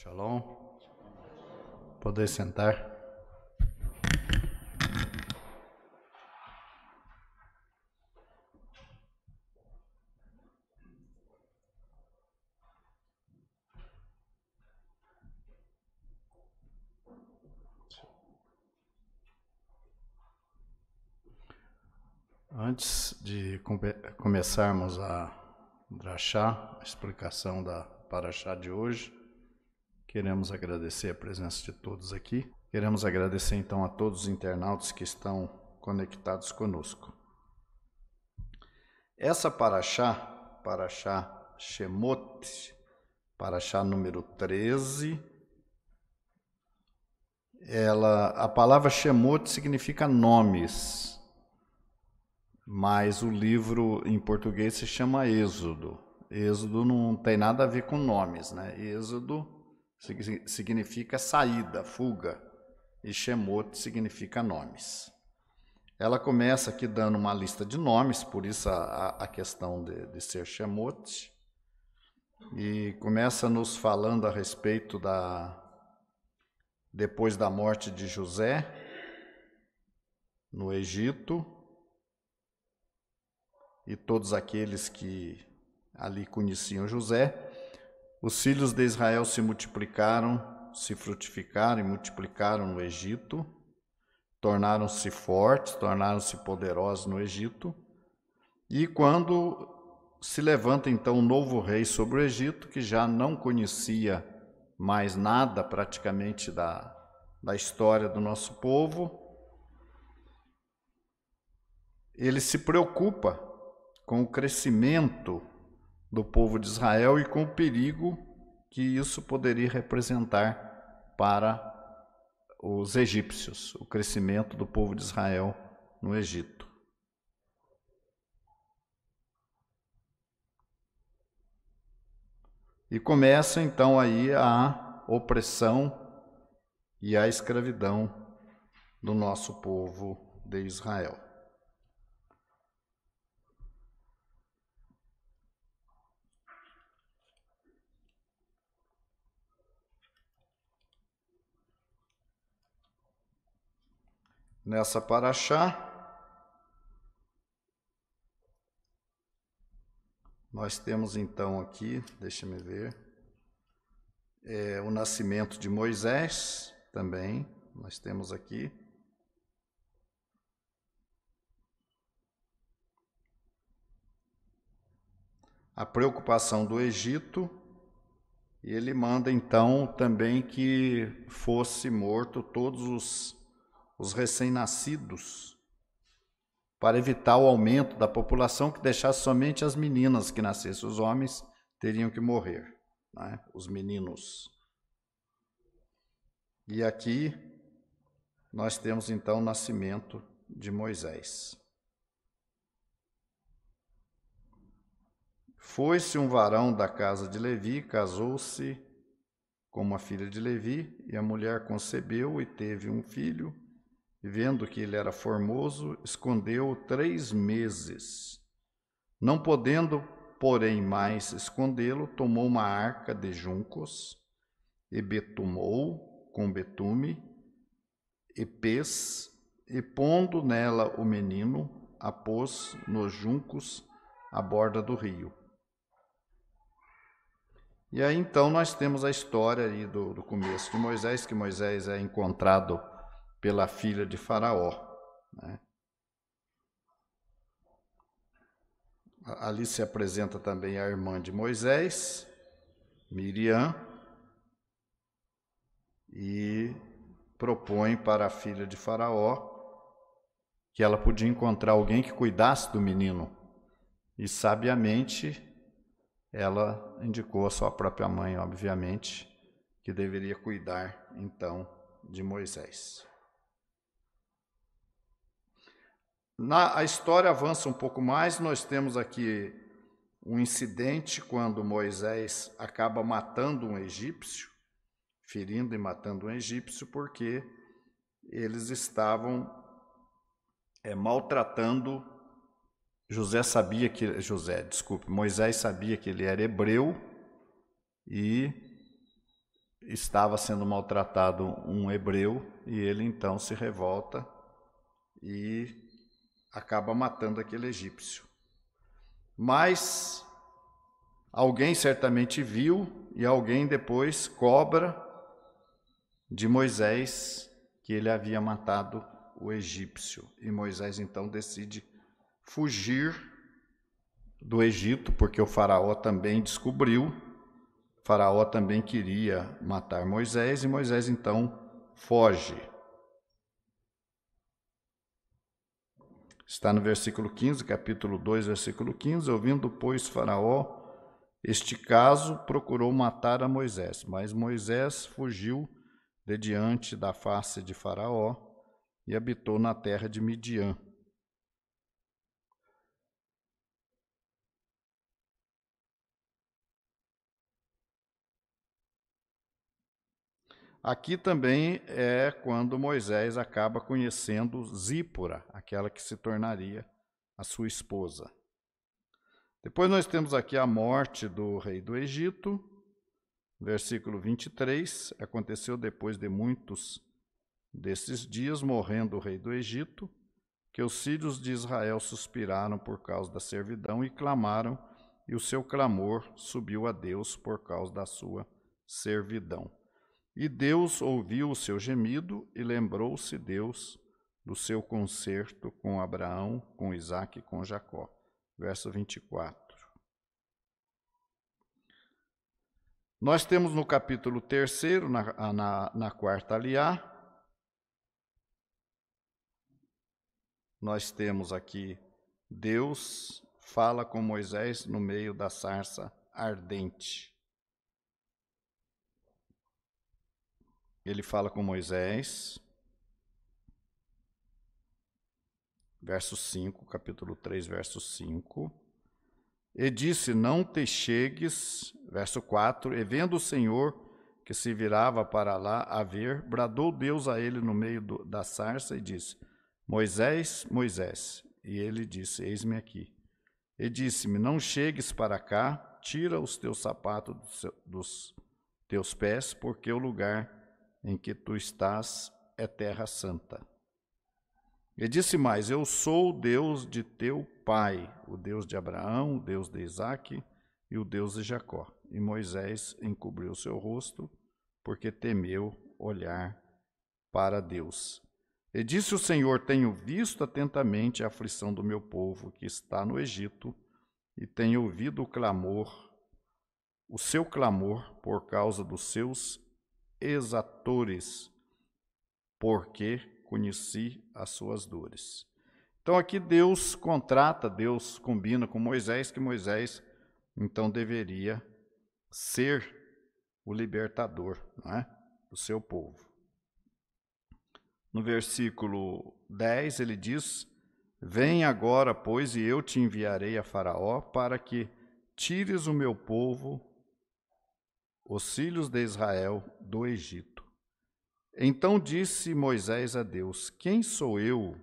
Shalom. Poder sentar. Antes de começarmos a drachá, a explicação da parashá de hoje, queremos agradecer a presença de todos aqui. Queremos agradecer então a todos os internautas que estão conectados conosco. Essa parashá Shemot, parashá número 13, a palavra Shemot significa nomes, mas o livro em português se chama Êxodo. Êxodo não tem nada a ver com nomes, né? Êxodo significa saída, fuga, e Shemot significa nomes. Ela começa aqui dando uma lista de nomes, por isso a questão de ser Shemot, e começa nos falando a respeito depois da morte de José no Egito, e todos aqueles que ali conheciam José, os filhos de Israel se multiplicaram, se frutificaram e multiplicaram no Egito, tornaram-se fortes, tornaram-se poderosos no Egito, e quando se levanta então um novo rei sobre o Egito, que já não conhecia mais nada praticamente da história do nosso povo, ele se preocupa com o crescimento do povo de Israel e com o perigo que isso poderia representar para os egípcios, o crescimento do povo de Israel no Egito. E começa então aí a opressão e a escravidão do nosso povo de Israel. Nessa parashá, nós temos então aqui, deixa-me ver, o nascimento de Moisés também, nós temos aqui. A preocupação do Egito, e ele manda então também que fosse morto todos os recém-nascidos, para evitar o aumento da população, que deixasse somente as meninas que nascessem. Os homens teriam que morrer, né? Os meninos. E aqui nós temos então o nascimento de Moisés. Foi-se um varão da casa de Levi, casou-se com uma filha de Levi, e a mulher concebeu e teve um filho, e vendo que ele era formoso, escondeu-o 3 meses. Não podendo, porém, mais escondê-lo, tomou uma arca de juncos, e betumou com betume, e pês, e pondo nela o menino, a pôs nos juncos à borda do rio. E aí então nós temos a história aí do começo de Moisés, que Moisés é encontrado pela filha de Faraó, né? Ali se apresenta também a irmã de Moisés, Miriam, e propõe para a filha de Faraó que ela podia encontrar alguém que cuidasse do menino. E sabiamente ela indicou a sua própria mãe, obviamente, que deveria cuidar então de Moisés. A história avança um pouco mais, nós temos aqui um incidente quando Moisés acaba matando um egípcio, ferindo e matando um egípcio, porque eles estavam maltratando. Moisés sabia que ele era hebreu, e estava sendo maltratado um hebreu e ele então se revolta e acaba matando aquele egípcio. Mas alguém certamente viu e alguém depois cobra de Moisés que ele havia matado o egípcio. E Moisés então decide fugir do Egito, porque o faraó também descobriu. O faraó também queria matar Moisés e Moisés então foge. Está no versículo 15, capítulo 2, versículo 15. Ouvindo, pois, Faraó este caso, procurou matar a Moisés, mas Moisés fugiu de diante da face de Faraó e habitou na terra de Midian. Aqui também é quando Moisés acaba conhecendo Zípora, aquela que se tornaria a sua esposa. Depois nós temos aqui a morte do rei do Egito, versículo 23. Aconteceu depois de muitos desses dias, morrendo o rei do Egito, que os filhos de Israel suspiraram por causa da servidão e clamaram, e o seu clamor subiu a Deus por causa da sua servidão. E Deus ouviu o seu gemido e lembrou-se Deus do seu concerto com Abraão, com Isaque e com Jacó. Verso 24. Nós temos no capítulo 3, na quarta aliá, nós temos aqui Deus fala com Moisés no meio da sarça ardente. Ele fala com Moisés, verso 5, capítulo 3, verso 5. E disse, não te chegues, verso 4, e vendo o Senhor que se virava para lá a ver, bradou Deus a ele no meio da sarça e disse, Moisés, Moisés. E ele disse, eis-me aqui. E disse-me, não chegues para cá, tira os teus sapatos dos teus pés, porque o lugar em que tu estás é terra santa. E disse mais, eu sou o Deus de teu pai, o Deus de Abraão, o Deus de Isaque e o Deus de Jacó. E Moisés encobriu seu rosto, porque temeu olhar para Deus. E disse o Senhor, tenho visto atentamente a aflição do meu povo que está no Egito, e tenho ouvido o seu clamor por causa dos seus exatores, porque conheci as suas dores. Então aqui Deus combina com Moisés, que Moisés então deveria ser o libertador, não é? Do seu povo. No versículo 10 ele diz, vem agora, pois, e eu te enviarei a Faraó, para que tires o meu povo, os filhos de Israel, do Egito. Então disse Moisés a Deus, quem sou eu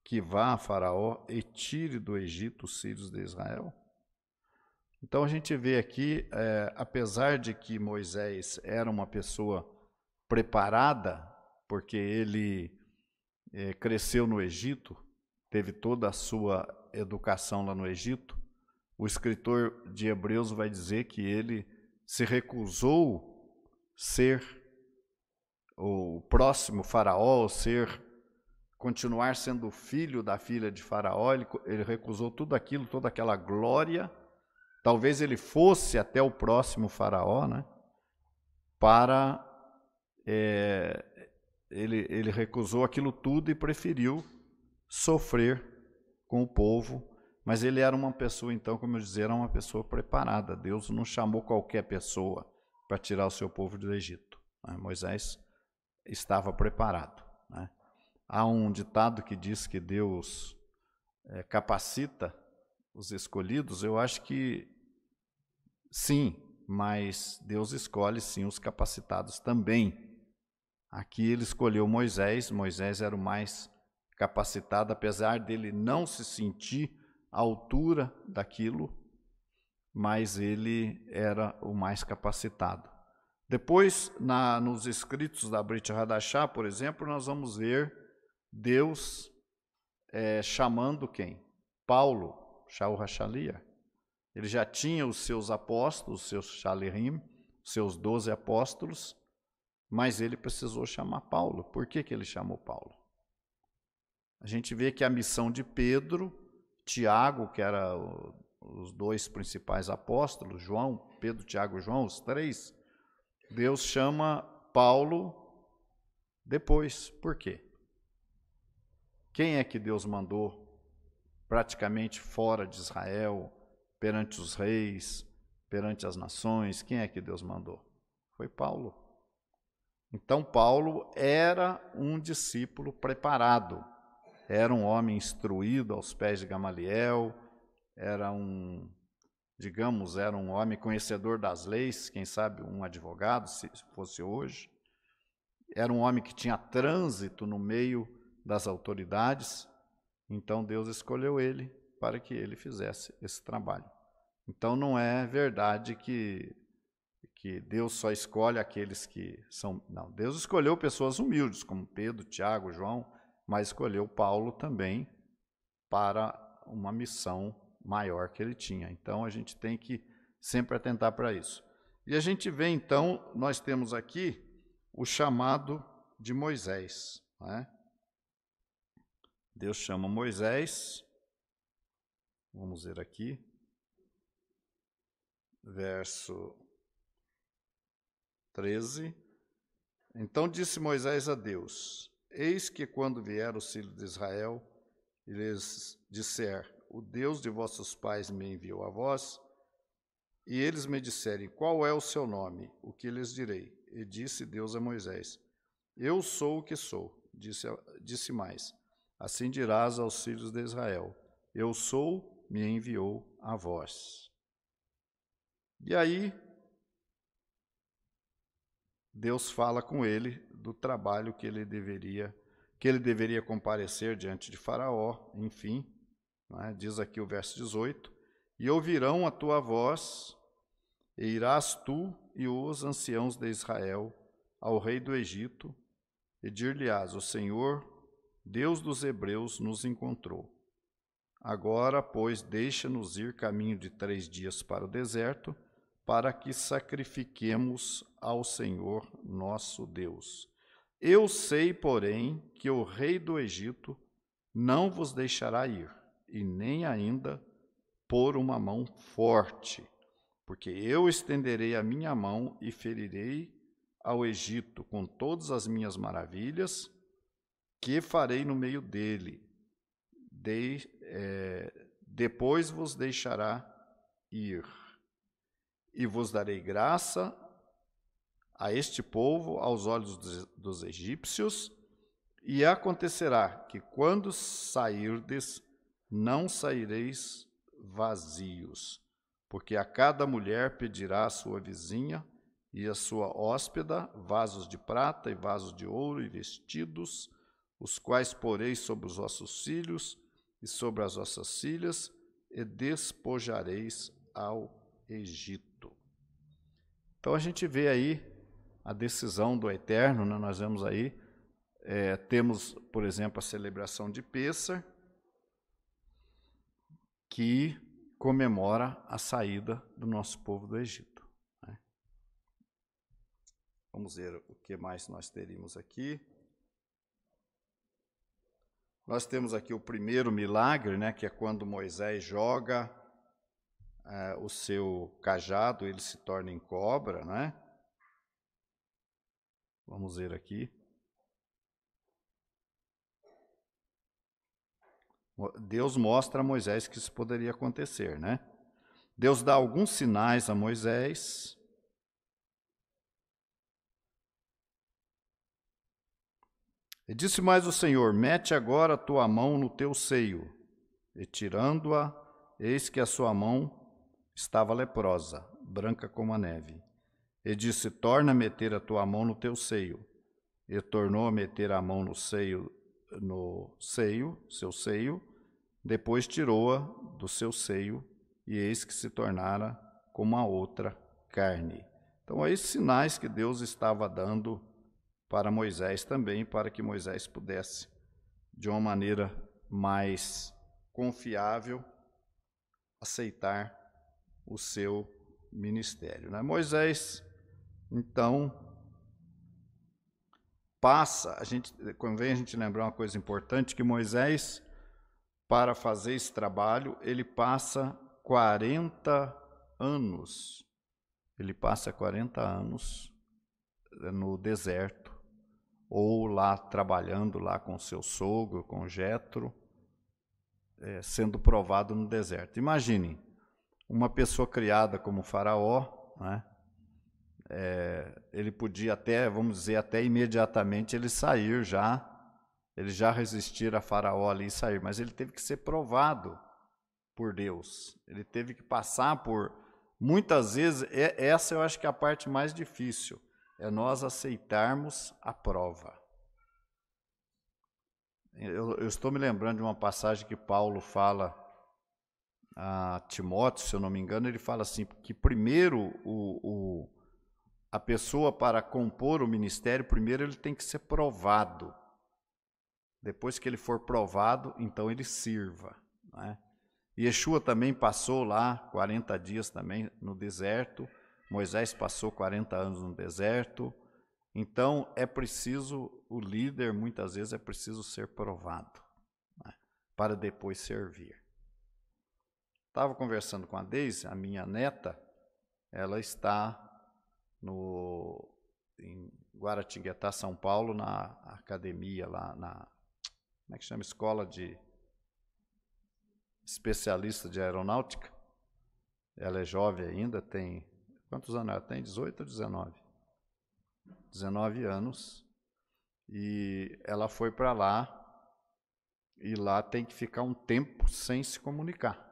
que vá a Faraó e tire do Egito os filhos de Israel? Então a gente vê aqui, apesar de que Moisés era uma pessoa preparada, porque ele cresceu no Egito, teve toda a sua educação lá no Egito, o escritor de Hebreus vai dizer que ele se recusou ser o próximo faraó, continuar sendo filho da filha de Faraó, ele recusou tudo aquilo, toda aquela glória. Talvez ele fosse até o próximo faraó, né? Ele recusou aquilo tudo e preferiu sofrer com o povo, mas ele era uma pessoa, então, como eu dizia, era uma pessoa preparada. Deus não chamou qualquer pessoa para tirar o seu povo do Egito, né? Moisés estava preparado, né? Há um ditado que diz que Deus capacita os escolhidos. Eu acho que sim, mas Deus escolhe sim os capacitados também. Aqui ele escolheu Moisés. Moisés era o mais capacitado, apesar dele não se sentir à altura daquilo, mas ele era o mais capacitado. Depois, nos escritos da Brit Hadashah, por exemplo, nós vamos ver Deus chamando quem? Paulo, Shaul HaShaliach. Ele já tinha os seus apóstolos, os seus Shalirim, seus 12 apóstolos, mas ele precisou chamar Paulo. Por que ele chamou Paulo? A gente vê que a missão de Pedro, Tiago, que eram os 2 principais apóstolos, João, Pedro, Tiago e João, os 3, Deus chama Paulo depois. Por quê? Quem é que Deus mandou praticamente fora de Israel, perante os reis, perante as nações? Quem é que Deus mandou? Foi Paulo. Então, Paulo era um discípulo preparado, era um homem instruído aos pés de Gamaliel, era um homem conhecedor das leis, quem sabe um advogado, se fosse hoje. Era um homem que tinha trânsito no meio das autoridades, então Deus escolheu ele para que ele fizesse esse trabalho. Então não é verdade que Deus só escolhe aqueles que são... Não, Deus escolheu pessoas humildes, como Pedro, Tiago, João, mas escolheu Paulo também para uma missão maior que ele tinha. Então a gente tem que sempre atentar para isso. E a gente vê então, nós temos aqui o chamado de Moisés, né? Deus chama Moisés, vamos ver aqui, verso 13. Então disse Moisés a Deus: eis que quando vier os filhos de Israel e lhes disser: o Deus de vossos pais me enviou a vós, e eles me disserem: qual é o seu nome? O que lhes direi? E disse Deus a Moisés: eu sou o que sou. Disse mais: assim dirás aos filhos de Israel: eu sou, me enviou a vós. E aí, Deus fala com ele do trabalho que ele deveria comparecer diante de Faraó, enfim, né? Diz aqui o verso 18: e ouvirão a tua voz, e irás tu e os anciãos de Israel ao rei do Egito, e dir-lhe-ás: o Senhor, Deus dos hebreus, nos encontrou. Agora, pois, deixa-nos ir caminho de 3 dias para o deserto, para que sacrifiquemos ao Senhor nosso Deus. Eu sei, porém, que o rei do Egito não vos deixará ir, e nem ainda pôr uma mão forte, porque eu estenderei a minha mão e ferirei ao Egito com todas as minhas maravilhas, que farei no meio dele. Depois vos deixará ir, e vos darei graça a este povo aos olhos dos egípcios, e acontecerá que quando sairdes, não saireis vazios, porque a cada mulher pedirá à sua vizinha e à sua hóspeda vasos de prata e vasos de ouro e vestidos, os quais poreis sobre os vossos filhos e sobre as vossas filhas, e despojareis ao Egito. Então a gente vê aí a decisão do Eterno, né? Nós vemos aí, temos, por exemplo, a celebração de Pêssar, que comemora a saída do nosso povo do Egito, né? Vamos ver o que mais nós teríamos aqui. Nós temos aqui o primeiro milagre, né, que é quando Moisés joga o seu cajado, ele se torna em cobra, né? Vamos ver aqui. Deus mostra a Moisés que isso poderia acontecer, né? Deus dá alguns sinais a Moisés. E disse mais o Senhor: mete agora a tua mão no teu seio. E tirando-a, eis que a sua mão estava leprosa, branca como a neve. E disse: torna a meter a tua mão no teu seio. E tornou a meter a mão no seu seio, depois tirou-a do seu seio, e eis que se tornara como a outra carne. Então, é esses sinais que Deus estava dando para Moisés também, para que Moisés pudesse, de uma maneira mais confiável, aceitar o seu ministério, né? Moisés, então, convém a gente lembrar uma coisa importante, que Moisés, para fazer esse trabalho, ele passa 40 anos. Ele passa 40 anos no deserto, ou lá trabalhando lá com seu sogro, com Jetro, sendo provado no deserto. Imagine, uma pessoa criada como Faraó, né? Ele podia até, vamos dizer, até imediatamente ele sair já, ele já resistir a Faraó ali e sair, mas ele teve que ser provado por Deus, ele teve que passar por, muitas vezes, essa eu acho que é a parte mais difícil, é nós aceitarmos a prova. Eu estou me lembrando de uma passagem que Paulo fala a Timóteo, se eu não me engano, ele fala assim, que primeiro a pessoa, para compor o ministério, primeiro ele tem que ser provado. Depois que ele for provado, então ele sirva, né? Yeshua também passou lá 40 dias também no deserto, Moisés passou 40 anos no deserto. Então é preciso, o líder muitas vezes é preciso ser provado, né, para depois servir. Estava conversando com a Deise, a minha neta, ela está em Guaratinguetá, São Paulo, na academia lá como é que chama? Escola de especialista de aeronáutica. Ela é jovem ainda, tem, quantos anos ela tem? 18 ou 19? 19 anos. E ela foi para lá, e lá tem que ficar um tempo sem se comunicar.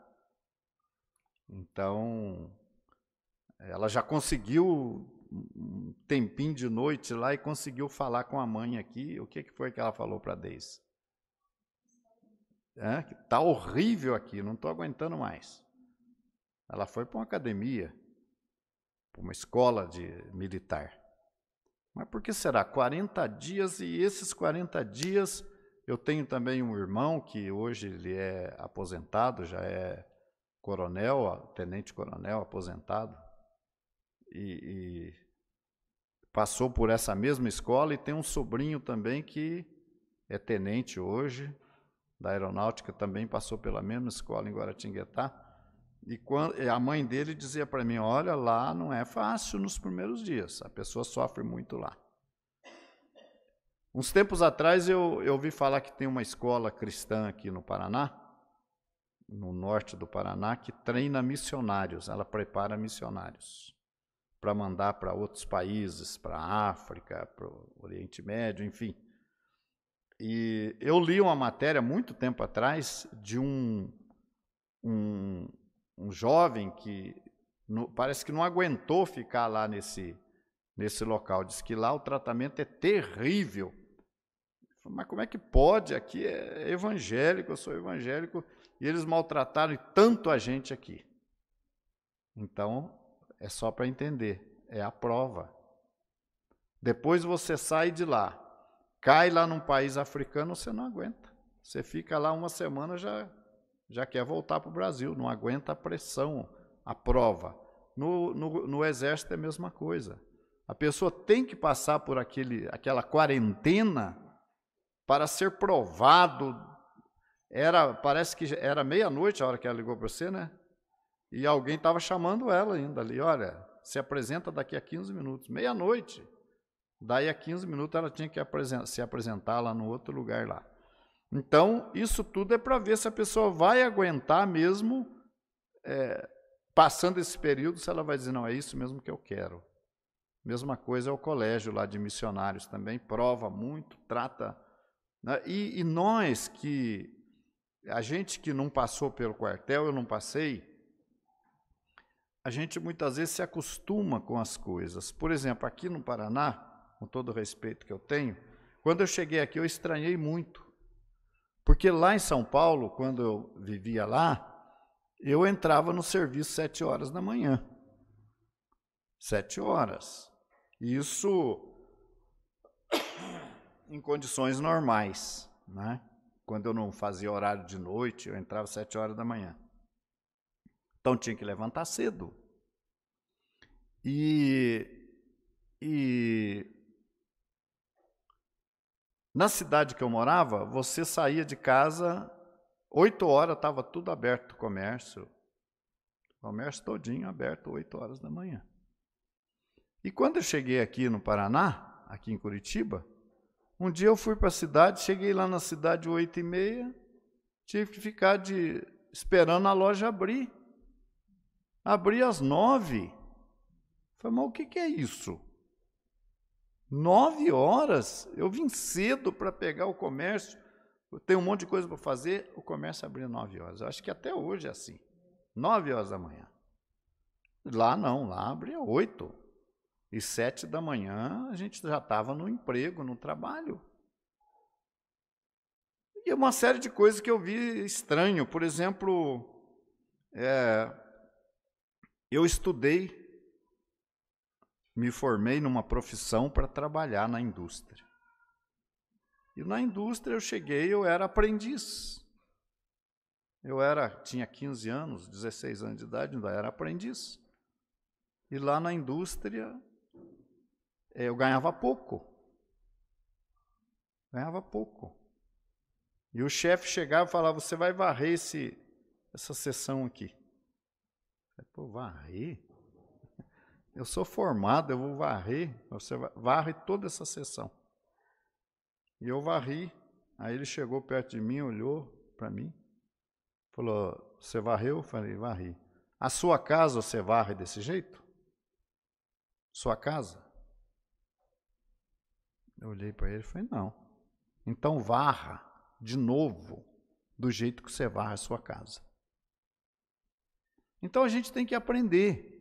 Então, ela já conseguiu um tempinho de noite lá e conseguiu falar com a mãe aqui. O que foi que ela falou para a Deise? Que está horrível aqui, não estou aguentando mais. Ela foi para uma academia, para uma escola militar. Mas por que será? 40 dias, e esses 40 dias, eu tenho também um irmão que hoje ele é aposentado, já é coronel, tenente-coronel aposentado, e passou por essa mesma escola, e tem um sobrinho também que é tenente hoje, da aeronáutica, também passou pela mesma escola em Guaratinguetá, e a mãe dele dizia para mim, olha, lá não é fácil nos primeiros dias, a pessoa sofre muito lá. Uns tempos atrás eu ouvi falar que tem uma escola cristã aqui no Paraná, no norte do Paraná, que treina missionários, ela prepara missionários para mandar para outros países, para a África, para o Oriente Médio, enfim. E eu li uma matéria muito tempo atrás de um jovem que parece que não aguentou ficar lá nesse local. Diz que lá o tratamento é terrível. Mas como é que pode? Aqui é evangélico, eu sou evangélico, e eles maltrataram tanto a gente aqui. Então, é só para entender, é a prova. Depois você sai de lá, cai lá num país africano, você não aguenta. Você fica lá uma semana, já quer voltar para o Brasil, não aguenta a pressão, a prova. No exército é a mesma coisa. A pessoa tem que passar por aquela quarentena para ser provado. Parece que era meia-noite a hora que ela ligou para você, né? E alguém estava chamando ela ainda ali, olha, se apresenta daqui a 15 minutos, meia-noite. Daí a 15 minutos ela tinha que se apresentar lá no outro lugar lá. Então, isso tudo é para ver se a pessoa vai aguentar mesmo, passando esse período, se ela vai dizer, não, é isso mesmo que eu quero. Mesma coisa é o colégio lá de missionários também, prova muito, trata, né? E nós a gente que não passou pelo quartel, eu não passei, a gente muitas vezes se acostuma com as coisas. Por exemplo, aqui no Paraná, com todo o respeito que eu tenho, quando eu cheguei aqui eu estranhei muito. Porque lá em São Paulo, quando eu vivia lá, eu entrava no serviço 7 horas da manhã. 7 horas. Isso em condições normais, né? Quando eu não fazia horário de noite, eu entrava às 7 horas da manhã. Então tinha que levantar cedo. E na cidade que eu morava, você saía de casa, 8 horas estava tudo aberto, o comércio todinho aberto, 8 horas da manhã. E quando eu cheguei aqui no Paraná, aqui em Curitiba, um dia eu fui para a cidade, cheguei lá na cidade 8h30, tive que ficar esperando a loja abrir. Abri às 9. Falei, mas o que é isso? 9 horas? Eu vim cedo para pegar o comércio, eu tenho um monte de coisa para fazer, o comércio abriu 9 horas. Eu acho que até hoje é assim, 9 horas da manhã. Lá não, lá abria 8. E 7 da manhã a gente já estava no emprego, no trabalho. E uma série de coisas que eu vi estranho. Por exemplo, eu estudei, me formei numa profissão para trabalhar na indústria. E na indústria eu era aprendiz. Tinha 15 anos, 16 anos de idade, ainda era aprendiz. E lá na indústria eu ganhava pouco. Ganhava pouco. E o chefe chegava e falava, você vai varrer essa sessão aqui. Eu falei, pô, varrer? Eu sou formado, eu vou varrer. Você varre toda essa sessão. E eu varri. Aí ele chegou perto de mim, olhou para mim, falou, você varreu? Eu falei, varri. A sua casa você varre desse jeito? Sua casa? Eu olhei para ele e falei, não. Então varra de novo, do jeito que você varre a sua casa. Então a gente tem que aprender.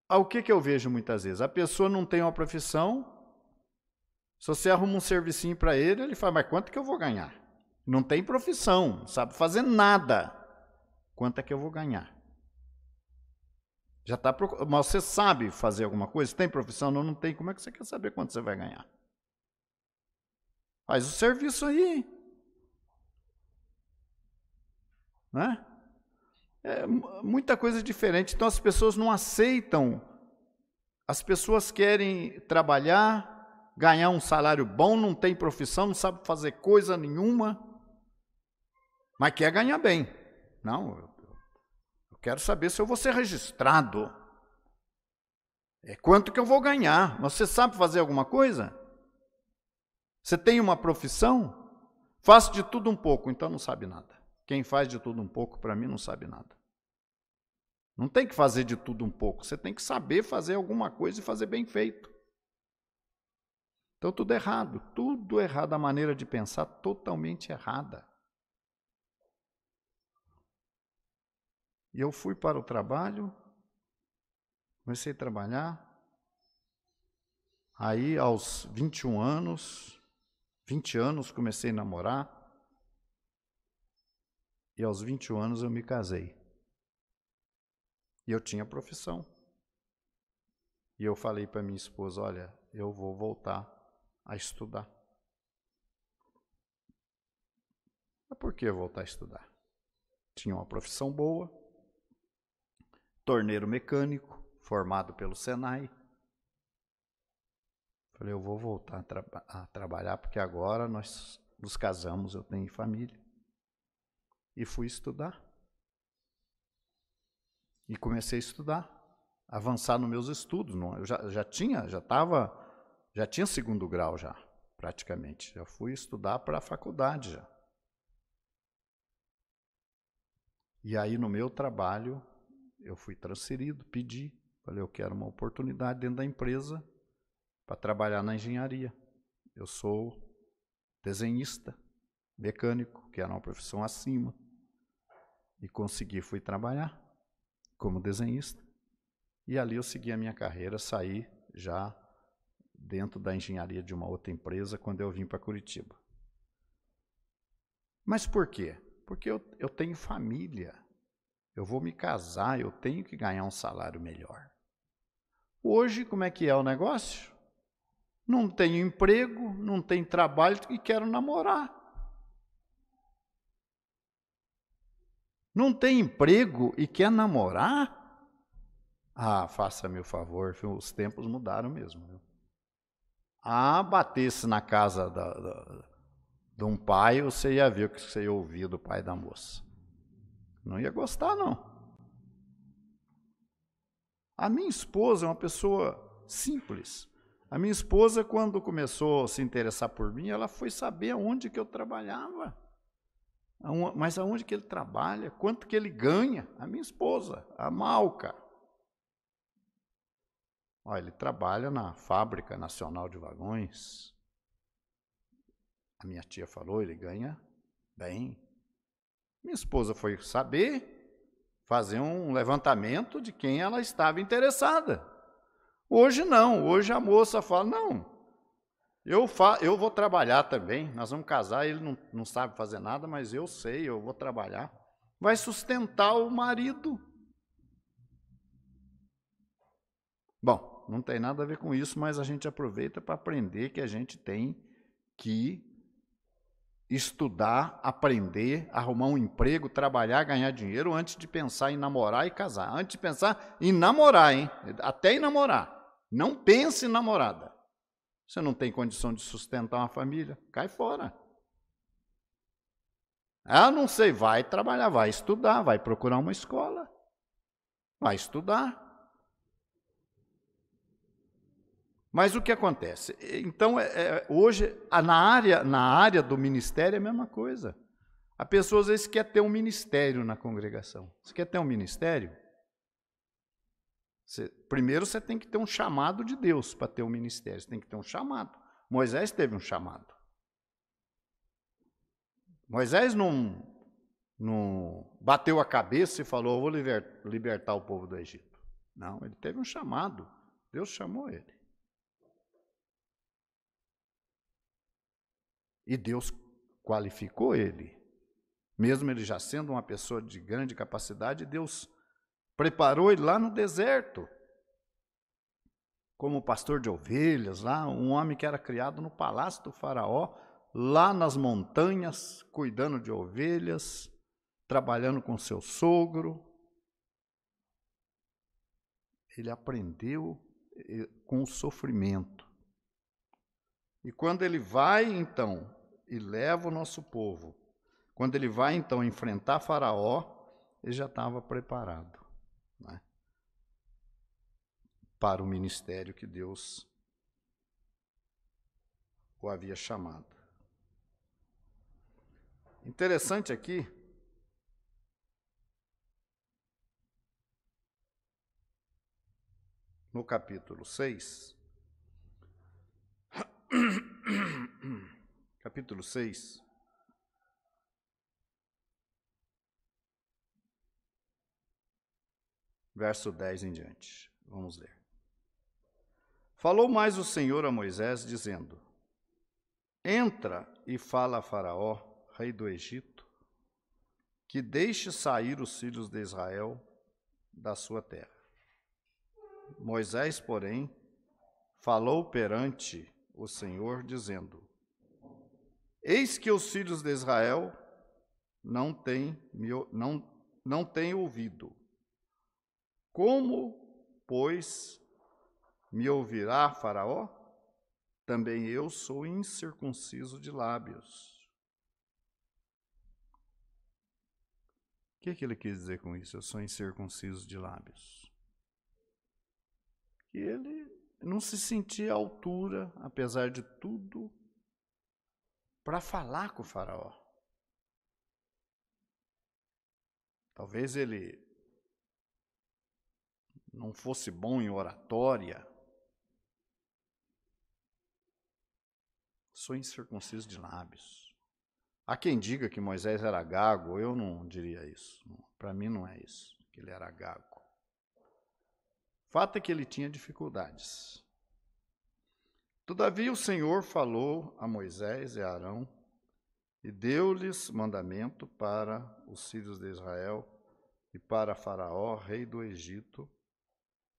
O que eu vejo muitas vezes? A pessoa não tem uma profissão, se você arruma um servicinho para ele, ele fala, mas quanto que eu vou ganhar? Não tem profissão, não sabe fazer nada. Quanto é que eu vou ganhar? Mas você sabe fazer alguma coisa? Tem profissão? Não tem. Como é que você quer saber quanto você vai ganhar? Faz o serviço aí. Né? É muita coisa diferente. Então as pessoas não aceitam. As pessoas querem trabalhar, ganhar um salário bom, não tem profissão, não sabe fazer coisa nenhuma, mas quer ganhar bem. Não, eu quero saber se eu vou ser registrado. Quanto que eu vou ganhar? Você sabe fazer alguma coisa? Você tem uma profissão? Faço de tudo um pouco, então não sabe nada. Quem faz de tudo um pouco, para mim, não sabe nada. Não tem que fazer de tudo um pouco, você tem que saber fazer alguma coisa e fazer bem feito. Então tudo errado, a maneira de pensar totalmente errada. E eu fui para o trabalho, comecei a trabalhar, aí aos 20 anos comecei a namorar, e aos 21 anos eu me casei. E eu tinha profissão. E eu falei para minha esposa, olha, eu vou voltar a estudar. Mas por que voltar a estudar? Tinha uma profissão boa, torneiro mecânico, formado pelo Senai. Falei, eu vou voltar a trabalhar, porque agora nós nos casamos, eu tenho família. E fui estudar. E comecei a estudar, avançar nos meus estudos. Eu já tinha segundo grau já, praticamente. Já fui estudar para a faculdade já. E aí no meu trabalho, eu fui transferido, pedi. Falei, eu quero uma oportunidade dentro da empresa para trabalhar na engenharia. Eu sou desenhista, mecânico, que era uma profissão acima. E fui trabalhar como desenhista. E ali eu segui a minha carreira, saí já dentro da engenharia de uma outra empresa quando eu vim para Curitiba. Mas por quê? Porque eu tenho família. eu vou me casar, eu tenho que ganhar um salário melhor. Hoje, como é que é o negócio? Não tenho emprego, não tenho trabalho e quero namorar. Não tem emprego e quer namorar? Ah, faça-me o favor, os tempos mudaram mesmo. Viu? Ah, batesse na casa de um pai, você ia ver o que você ia ouvir do pai da moça. Não ia gostar, não. A minha esposa é uma pessoa simples. A minha esposa, quando começou a se interessar por mim, ela foi saber aonde que eu trabalhava. Mas aonde que ele trabalha? Quanto que ele ganha? A minha esposa, a Malca. Olha, ele trabalha na Fábrica Nacional de Vagões. A minha tia falou, ele ganha bem. Minha esposa foi saber, fazer um levantamento de quem ela estava interessada. Hoje não, hoje a moça fala, não, eu vou trabalhar também, nós vamos casar, ele não sabe fazer nada, mas eu sei, eu vou trabalhar. Vai sustentar o marido. Bom, não tem nada a ver com isso, mas a gente aproveita para aprender que a gente tem que estudar, aprender, arrumar um emprego, trabalhar, ganhar dinheiro antes de pensar em namorar e casar. Antes de pensar em namorar, hein? Até em namorar. Não pense em namorada. Você não tem condição de sustentar uma família, cai fora. Ah, não sei, vai trabalhar, vai estudar, vai procurar uma escola. Vai estudar. Mas o que acontece? Então, hoje, na área do ministério, é a mesma coisa. A pessoa, às vezes, quer ter um ministério na congregação. Você quer ter um ministério? Primeiro, você tem que ter um chamado de Deus para ter um ministério. Você tem que ter um chamado. Moisés teve um chamado. Moisés não bateu a cabeça e falou, eu vou libertar o povo do Egito. Não, ele teve um chamado. Deus chamou ele. E Deus qualificou ele. Mesmo ele já sendo uma pessoa de grande capacidade, Deus preparou ele lá no deserto. Como pastor de ovelhas, lá, um homem que era criado no palácio do faraó, lá nas montanhas, cuidando de ovelhas, trabalhando com seu sogro. Ele aprendeu com o sofrimento. E quando ele vai, então, e leva o nosso povo, quando ele vai, então, enfrentar Faraó, ele já estava preparado, né, para o ministério que Deus o havia chamado. Interessante aqui, no capítulo 6, capítulo 6, verso 10 em diante. Vamos ler. Falou mais o Senhor a Moisés, dizendo, entra e fala a Faraó, rei do Egito, que deixe sair os filhos de Israel da sua terra. Moisés, porém, falou perante o Senhor, dizendo, eis que os filhos de Israel não têm ouvido. Como, pois, me ouvirá Faraó? Também eu sou incircunciso de lábios. O que ele quis dizer com isso? Eu sou incircunciso de lábios. Que ele não se sentia à altura, apesar de tudo, para falar com o Faraó. Talvez ele não fosse bom em oratória. Sou incircunciso de lábios. Há quem diga que Moisés era gago, eu não diria isso. Para mim não é isso, que ele era gago. O fato é que ele tinha dificuldades. Todavia o Senhor falou a Moisés e a Arão e deu-lhes mandamento para os filhos de Israel e para Faraó, rei do Egito,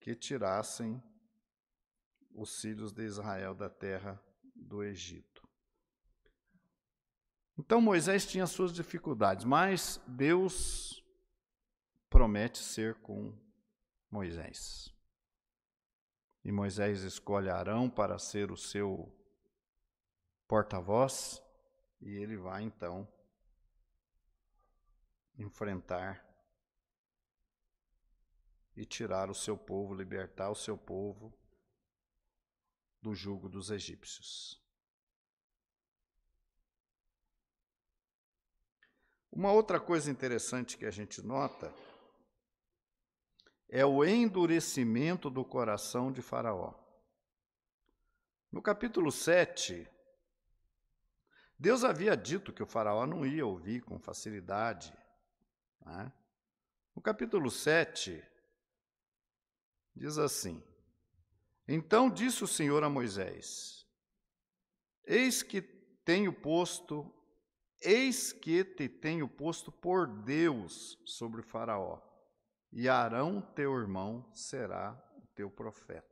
que tirassem os filhos de Israel da terra do Egito. Então Moisés tinha suas dificuldades, mas Deus promete ser com Moisés. E Moisés escolhe Arão para ser o seu porta-voz, e ele vai então enfrentar e tirar o seu povo, libertar o seu povo do jugo dos egípcios. Uma outra coisa interessante que a gente nota é o endurecimento do coração de Faraó. No capítulo 7, Deus havia dito que o Faraó não ia ouvir com facilidade, né? No capítulo 7, diz assim: Então disse o Senhor a Moisés: Eis que te tenho posto por Deus sobre Faraó, e Arão, teu irmão, será o teu profeta.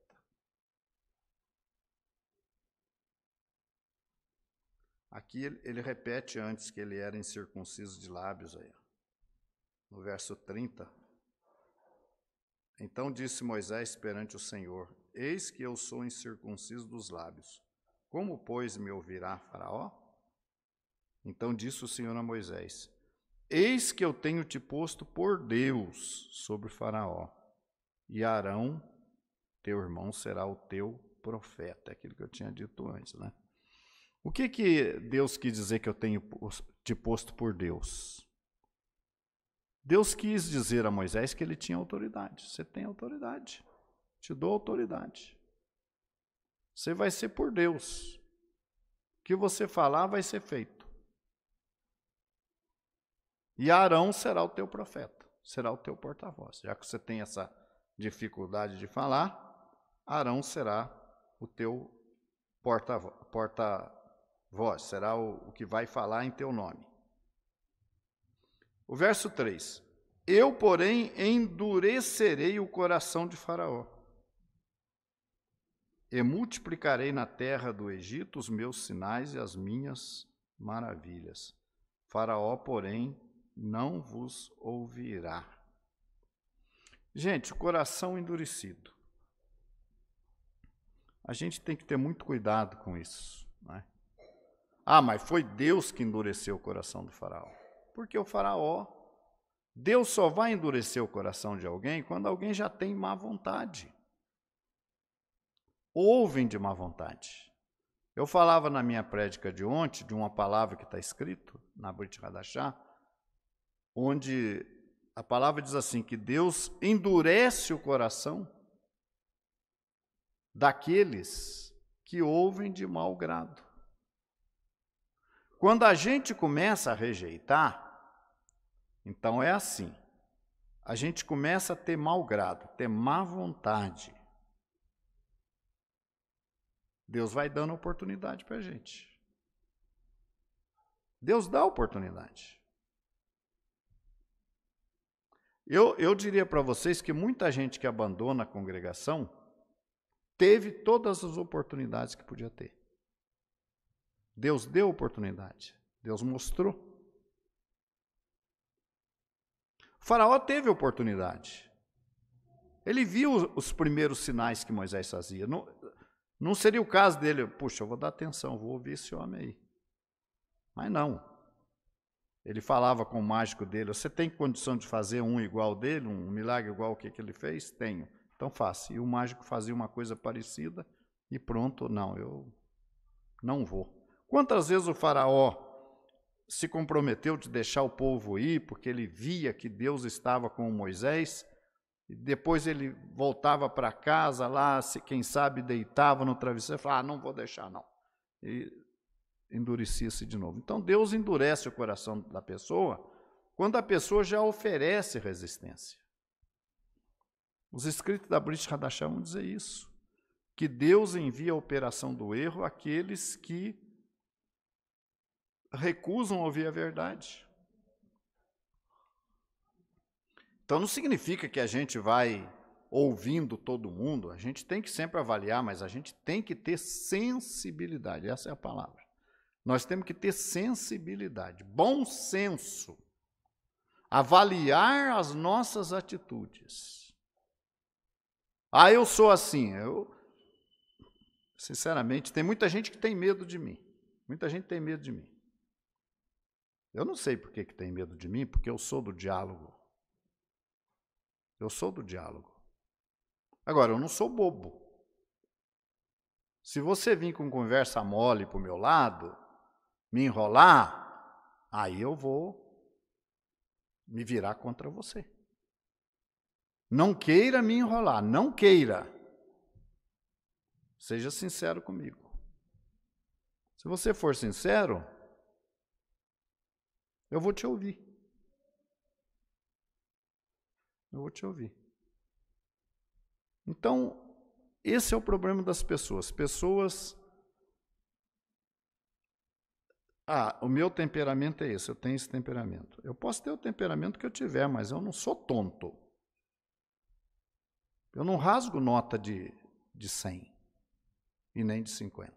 Aqui ele repete antes que ele era incircunciso de lábios, aí, no verso 30. Então disse Moisés perante o Senhor: Eis que eu sou incircunciso dos lábios. Como, pois, me ouvirá Faraó? Então disse o Senhor a Moisés: Eis que eu tenho te posto por Deus sobre Faraó, e Arão, teu irmão, será o teu profeta. É aquilo que eu tinha dito antes, né? O que Deus quis dizer que eu tenho te posto por Deus? Deus quis dizer a Moisés que ele tinha autoridade. Você tem autoridade. Te dou autoridade. Você vai ser por Deus. O que você falar vai ser feito. E Arão será o teu profeta, será o teu porta-voz. Já que você tem essa dificuldade de falar, Arão será o teu porta-voz, será o que vai falar em teu nome. O verso 3. Eu, porém, endurecerei o coração de Faraó, e multiplicarei na terra do Egito os meus sinais e as minhas maravilhas. Faraó, porém, não vos ouvirá. Gente, o coração endurecido. A gente tem que ter muito cuidado com isso, né? Ah, mas foi Deus que endureceu o coração do faraó. Porque o faraó, Deus só vai endurecer o coração de alguém quando alguém já tem má vontade. Ouvem de má vontade. Eu falava na minha prédica de ontem, de uma palavra que está escrito na Brit Hadashah, onde a palavra diz assim, que Deus endurece o coração daqueles que ouvem de mau grado. Quando a gente começa a rejeitar, então é assim, a gente começa a ter mau grado, ter má vontade. Deus vai dando oportunidade para a gente. Deus dá oportunidade. Eu diria para vocês que muita gente que abandona a congregação teve todas as oportunidades que podia ter. Deus deu oportunidade, Deus mostrou. O faraó teve oportunidade. Ele viu os primeiros sinais que Moisés fazia. Não seria o caso dele, puxa, eu vou dar atenção, vou ouvir esse homem aí. Mas não. Ele falava com o mágico dele, você tem condição de fazer um igual dele, um milagre igual ao que ele fez? Tenho. Então faça. E o mágico fazia uma coisa parecida e pronto, não, eu não vou. Quantas vezes o faraó se comprometeu de deixar o povo ir, porque ele via que Deus estava com Moisés, e depois ele voltava para casa lá, quem sabe deitava no travesseiro e falava, não vou deixar não. E endurecia-se de novo. Então Deus endurece o coração da pessoa quando a pessoa já oferece resistência. Os escritos da Brit Hadashah vão dizer isso, que Deus envia a operação do erro àqueles que recusam ouvir a verdade. Então não significa que a gente vai ouvindo todo mundo, a gente tem que sempre avaliar, mas a gente tem que ter sensibilidade, essa é a palavra. Nós temos que ter sensibilidade, bom senso, avaliar as nossas atitudes. Ah, eu sou assim, sinceramente, tem muita gente que tem medo de mim, muita gente tem medo de mim. Eu não sei por que tem medo de mim, porque eu sou do diálogo. Eu sou do diálogo. Agora, eu não sou bobo. Se você vir com conversa mole para o meu lado, me enrolar, aí eu vou me virar contra você. Não queira me enrolar, não queira. Seja sincero comigo. Se você for sincero, eu vou te ouvir. Eu vou te ouvir. Então, esse é o problema das pessoas. O meu temperamento é esse, eu tenho esse temperamento. Eu posso ter o temperamento que eu tiver, mas eu não sou tonto. Eu não rasgo nota de 100 e nem de 50.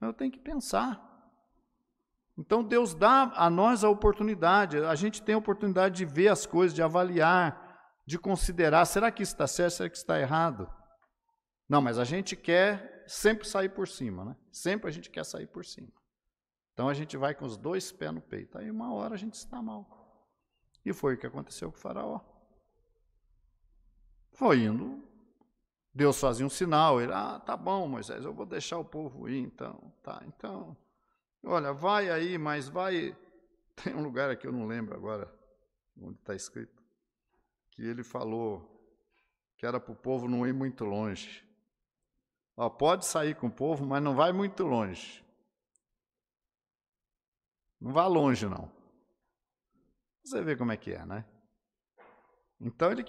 Eu tenho que pensar. Então Deus dá a nós a oportunidade, a gente tem a oportunidade de ver as coisas, de avaliar, de considerar, será que isso está certo, será que está errado? Não, mas a gente quer sempre sair por cima, né? Sempre a gente quer sair por cima. Então a gente vai com os 2 pés no peito, aí uma hora a gente está mal. E foi o que aconteceu com o faraó. Foi indo, Deus fazia um sinal, ele, tá bom, Moisés, eu vou deixar o povo ir, então, olha, vai aí, mas vai, tem um lugar aqui, eu não lembro agora, onde está escrito, que ele falou que era para o povo não ir muito longe. Pode sair com o povo, mas não vai muito longe. Não vá longe, não. Você vê como é que é, né? Então ele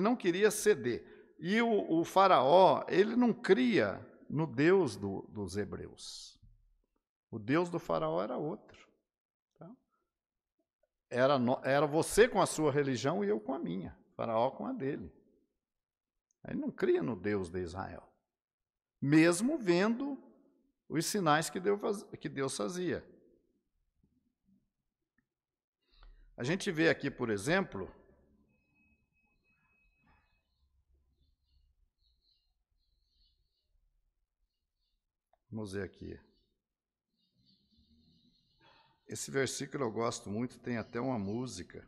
não queria ceder. E o faraó, ele não cria no Deus dos hebreus. O Deus do faraó era outro. Tá? Era você com a sua religião e eu com a minha. O faraó com a dele. Ele não cria no Deus de Israel. Mesmo vendo os sinais que Deus fazia. A gente vê aqui, por exemplo, vamos ver aqui. Esse versículo eu gosto muito, tem até uma música.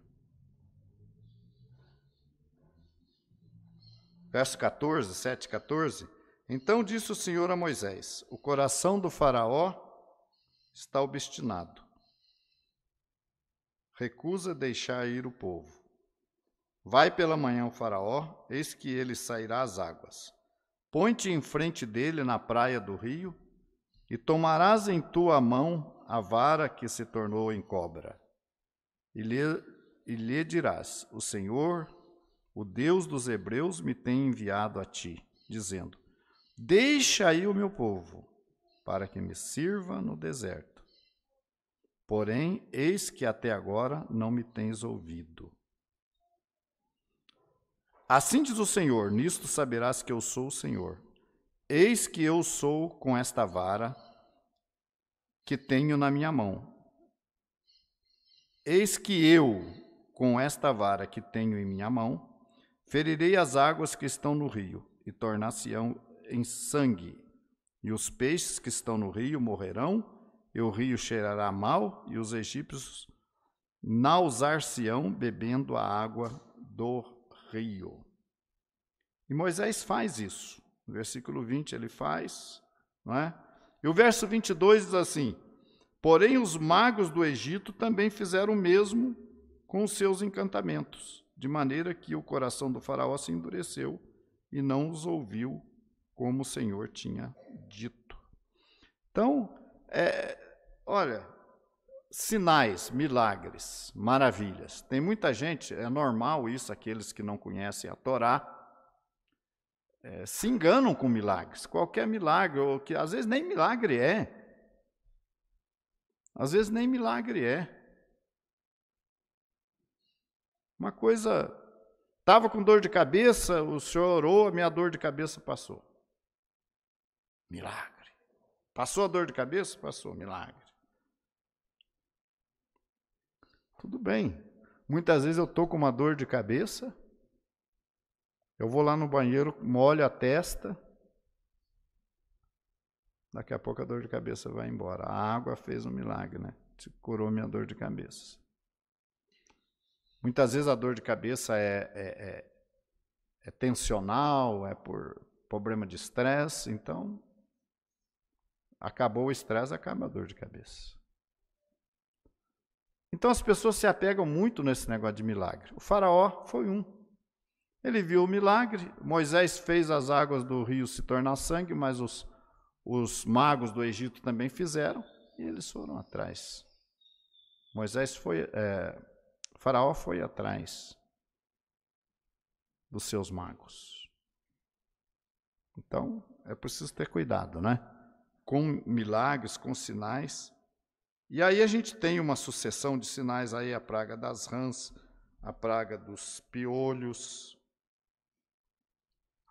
Verso 14, 7, 14. Então disse o Senhor a Moisés: o coração do faraó está obstinado. Recusa deixar ir o povo. Vai pela manhã o faraó, eis que ele sairá às águas. Põe-te em frente dele na praia do rio, e tomarás em tua mão a vara que se tornou em cobra. E lhe dirás: o Senhor, o Deus dos hebreus, me tem enviado a ti, dizendo: deixa aí o meu povo, para que me sirva no deserto. Porém, eis que até agora não me tens ouvido. Assim diz o Senhor: nisto saberás que eu sou o Senhor. Eis que eu sou com esta vara que tenho na minha mão. Eis que eu, com esta vara que tenho em minha mão, ferirei as águas que estão no rio, e tornar-se-ão em sangue, e os peixes que estão no rio morrerão, e o rio cheirará mal, e os egípcios nausar-se-ão bebendo a água do rio. E Moisés faz isso. No versículo 20 ele faz, não é? E o verso 22 diz assim: porém os magos do Egito também fizeram o mesmo com os seus encantamentos, de maneira que o coração do faraó se endureceu e não os ouviu como o Senhor tinha dito. Então, olha, sinais, milagres, maravilhas. Tem muita gente, é normal isso, aqueles que não conhecem a Torá, se enganam com milagres. Qualquer milagre, ou que às vezes nem milagre é. Às vezes nem milagre é. Uma coisa, estava com dor de cabeça, o senhor orou, a minha dor de cabeça passou. Milagre. Passou a dor de cabeça? Passou, milagre. Tudo bem. Muitas vezes eu estou com uma dor de cabeça, eu vou lá no banheiro, molho a testa, daqui a pouco a dor de cabeça vai embora. A água fez um milagre, né? Curou minha dor de cabeça. Muitas vezes a dor de cabeça é tensional, é por problema de estresse, então acabou o estresse, acaba a dor de cabeça. Então as pessoas se apegam muito nesse negócio de milagre. O faraó foi um. Ele viu o milagre, Moisés fez as águas do rio se tornar sangue, mas os magos do Egito também fizeram, e eles foram atrás. O faraó foi atrás dos seus magos. Então, é preciso ter cuidado, né? Com milagres, com sinais. E aí a gente tem uma sucessão de sinais aí, a praga das rãs, a praga dos piolhos.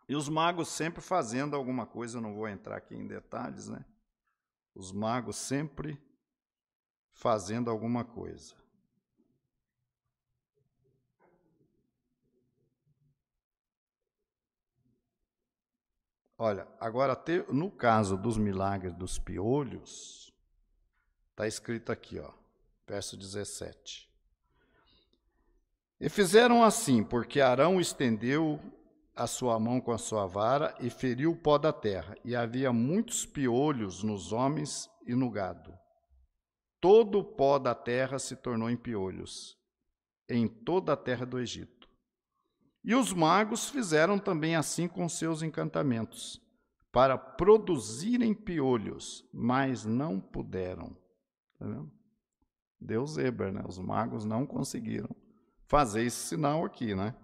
E os magos sempre fazendo alguma coisa, eu não vou entrar aqui em detalhes, né? Os magos sempre fazendo alguma coisa. Olha, agora no caso dos milagres dos piolhos, está escrito aqui, ó, verso 17. E fizeram assim, porque Arão estendeu a sua mão com a sua vara e feriu o pó da terra, e havia muitos piolhos nos homens e no gado. Todo o pó da terra se tornou em piolhos, em toda a terra do Egito. E os magos fizeram também assim com seus encantamentos, para produzirem piolhos, mas não puderam. Tá vendo? Deu zebra, né? Os magos não conseguiram fazer esse sinal aqui, né?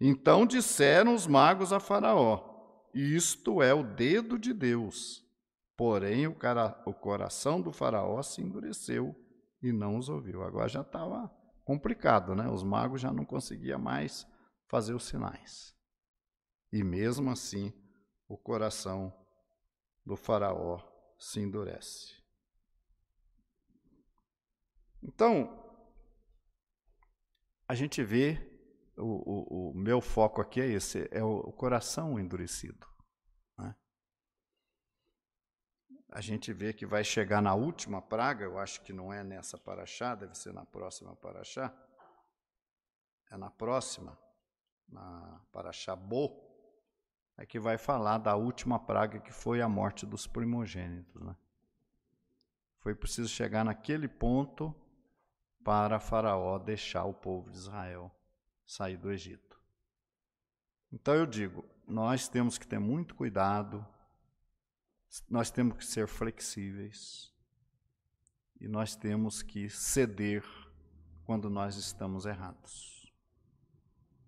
Então disseram os magos a Faraó: isto é o dedo de Deus. Porém, o coração do Faraó se endureceu e não os ouviu. Agora já estava complicado, né? Os magos já não conseguiam mais fazer os sinais. E mesmo assim, o coração do Faraó se endurece. Então, a gente vê, o meu foco aqui é esse, é o coração endurecido. Né? A gente vê que vai chegar na última praga, eu acho que não é nessa paraxá, deve ser na próxima paraxá. É na próxima, na paraxá Bo, é que vai falar da última praga, que foi a morte dos primogênitos. Né? Foi preciso chegar naquele ponto para Faraó deixar o povo de Israel sair do Egito. Então eu digo, nós temos que ter muito cuidado, nós temos que ser flexíveis e nós temos que ceder quando nós estamos errados.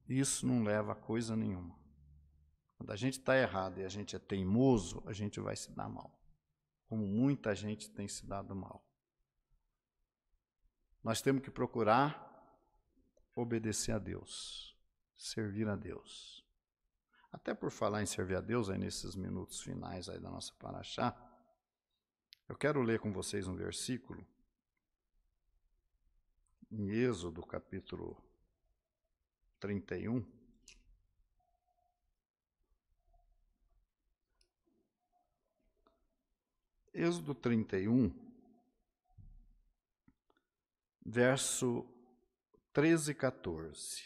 Isso não leva a coisa nenhuma. Quando a gente está errado e a gente é teimoso, a gente vai se dar mal, como muita gente tem se dado mal. Nós temos que procurar obedecer a Deus, servir a Deus. Até por falar em servir a Deus, aí nesses minutos finais aí da nossa paraxá, eu quero ler com vocês um versículo em Êxodo, capítulo 31. Êxodo 31, verso 13 e 14.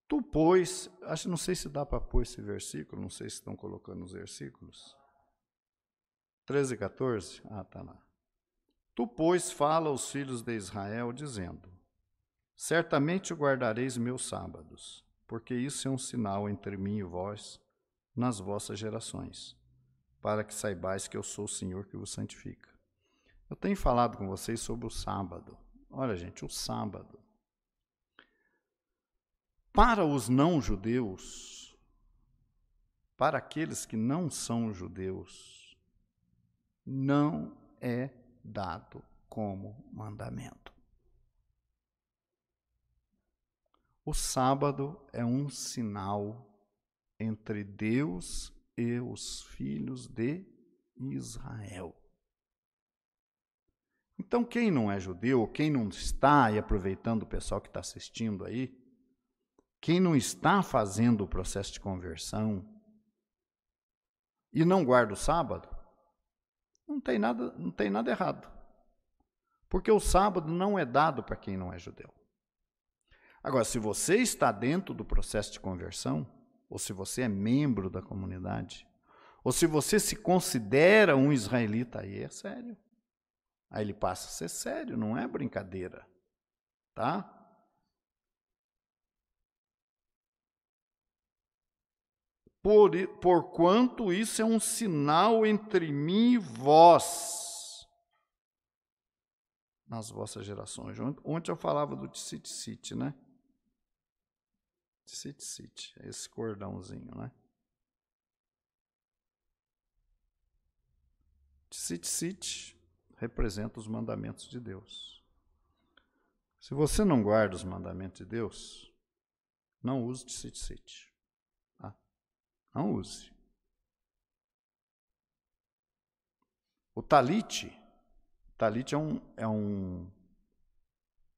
Tu, pois, não sei se dá para pôr esse versículo, não sei se estão colocando os versículos. 13 e 14? Ah, está lá. Tu, pois, fala aos filhos de Israel, dizendo: certamente guardareis meus sábados, porque isso é um sinal entre mim e vós nas vossas gerações, para que saibais que eu sou o Senhor que vos santifica. Eu tenho falado com vocês sobre o sábado. Olha, gente, o sábado. Para os não-judeus, para aqueles que não são judeus, não é dado como mandamento. O sábado é um sinal entre Deus e os filhos de Israel. Então, quem não é judeu, quem não está, e aproveitando o pessoal que está assistindo aí, quem não está fazendo o processo de conversão e não guarda o sábado, não tem nada errado. Porque o sábado não é dado para quem não é judeu. Agora, se você está dentro do processo de conversão, ou se você é membro da comunidade, ou se você se considera um israelita, aí é sério. Aí ele passa a ser sério, não é brincadeira, tá? Porquanto isso é um sinal entre mim e vós, nas vossas gerações. Ontem eu falava do tzitzit, né? Tzitzit, esse cordãozinho, né? Tzitzit representa os mandamentos de Deus. Se você não guarda os mandamentos de Deus, não use tzitzit. Tá? Não use. O talit é um...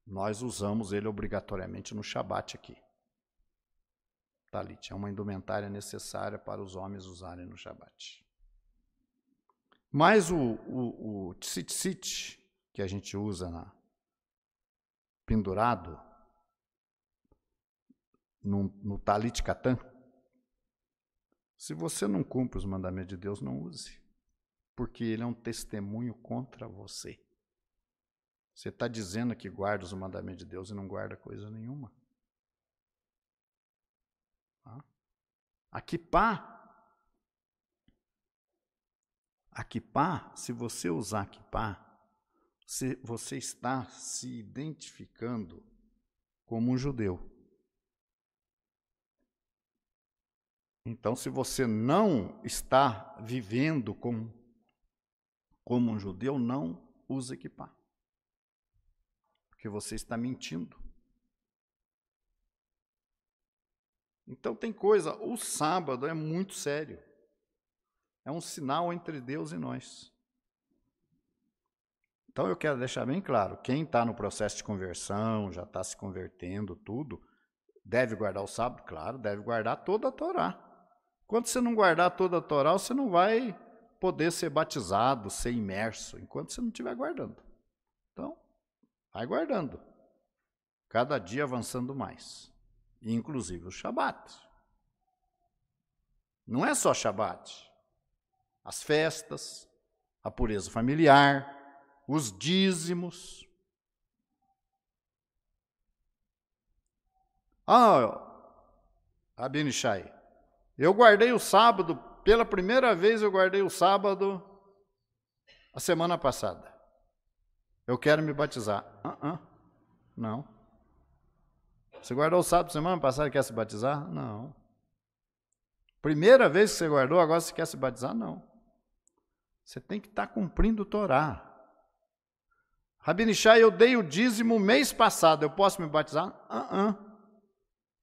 Nós usamos ele obrigatoriamente no Shabat aqui. Talit é uma indumentária necessária para os homens usarem no Shabat. Mas o tzitzit, que a gente usa pendurado no talit katan, se você não cumpre os mandamentos de Deus, não use. Porque ele é um testemunho contra você. Você está dizendo que guarda os mandamentos de Deus e não guarda coisa nenhuma. Tá? A kippá, se você usar a kippá, você está se identificando como um judeu. Então, se você não está vivendo como um judeu, não use kippá. Porque você está mentindo. Então tem coisa, o sábado é muito sério. É um sinal entre Deus e nós. Então eu quero deixar bem claro, quem está no processo de conversão, já está se convertendo, tudo, deve guardar o sábado? Claro, deve guardar toda a Torá. Quando você não guardar toda a Torá, você não vai poder ser batizado, ser imerso, enquanto você não estiver guardando. Então, vai guardando. Cada dia avançando mais. Inclusive o Shabat. Não é só Shabat. As festas, a pureza familiar, os dízimos. Rabino Shai, eu guardei o sábado, pela primeira vez eu guardei o sábado a semana passada. Eu quero me batizar. Não. Você guardou o sábado semana passada e quer se batizar? Não. Primeira vez que você guardou, agora você quer se batizar? Não. Você tem que estar cumprindo o Torá. Rabino Shai, eu dei o dízimo mês passado, eu posso me batizar?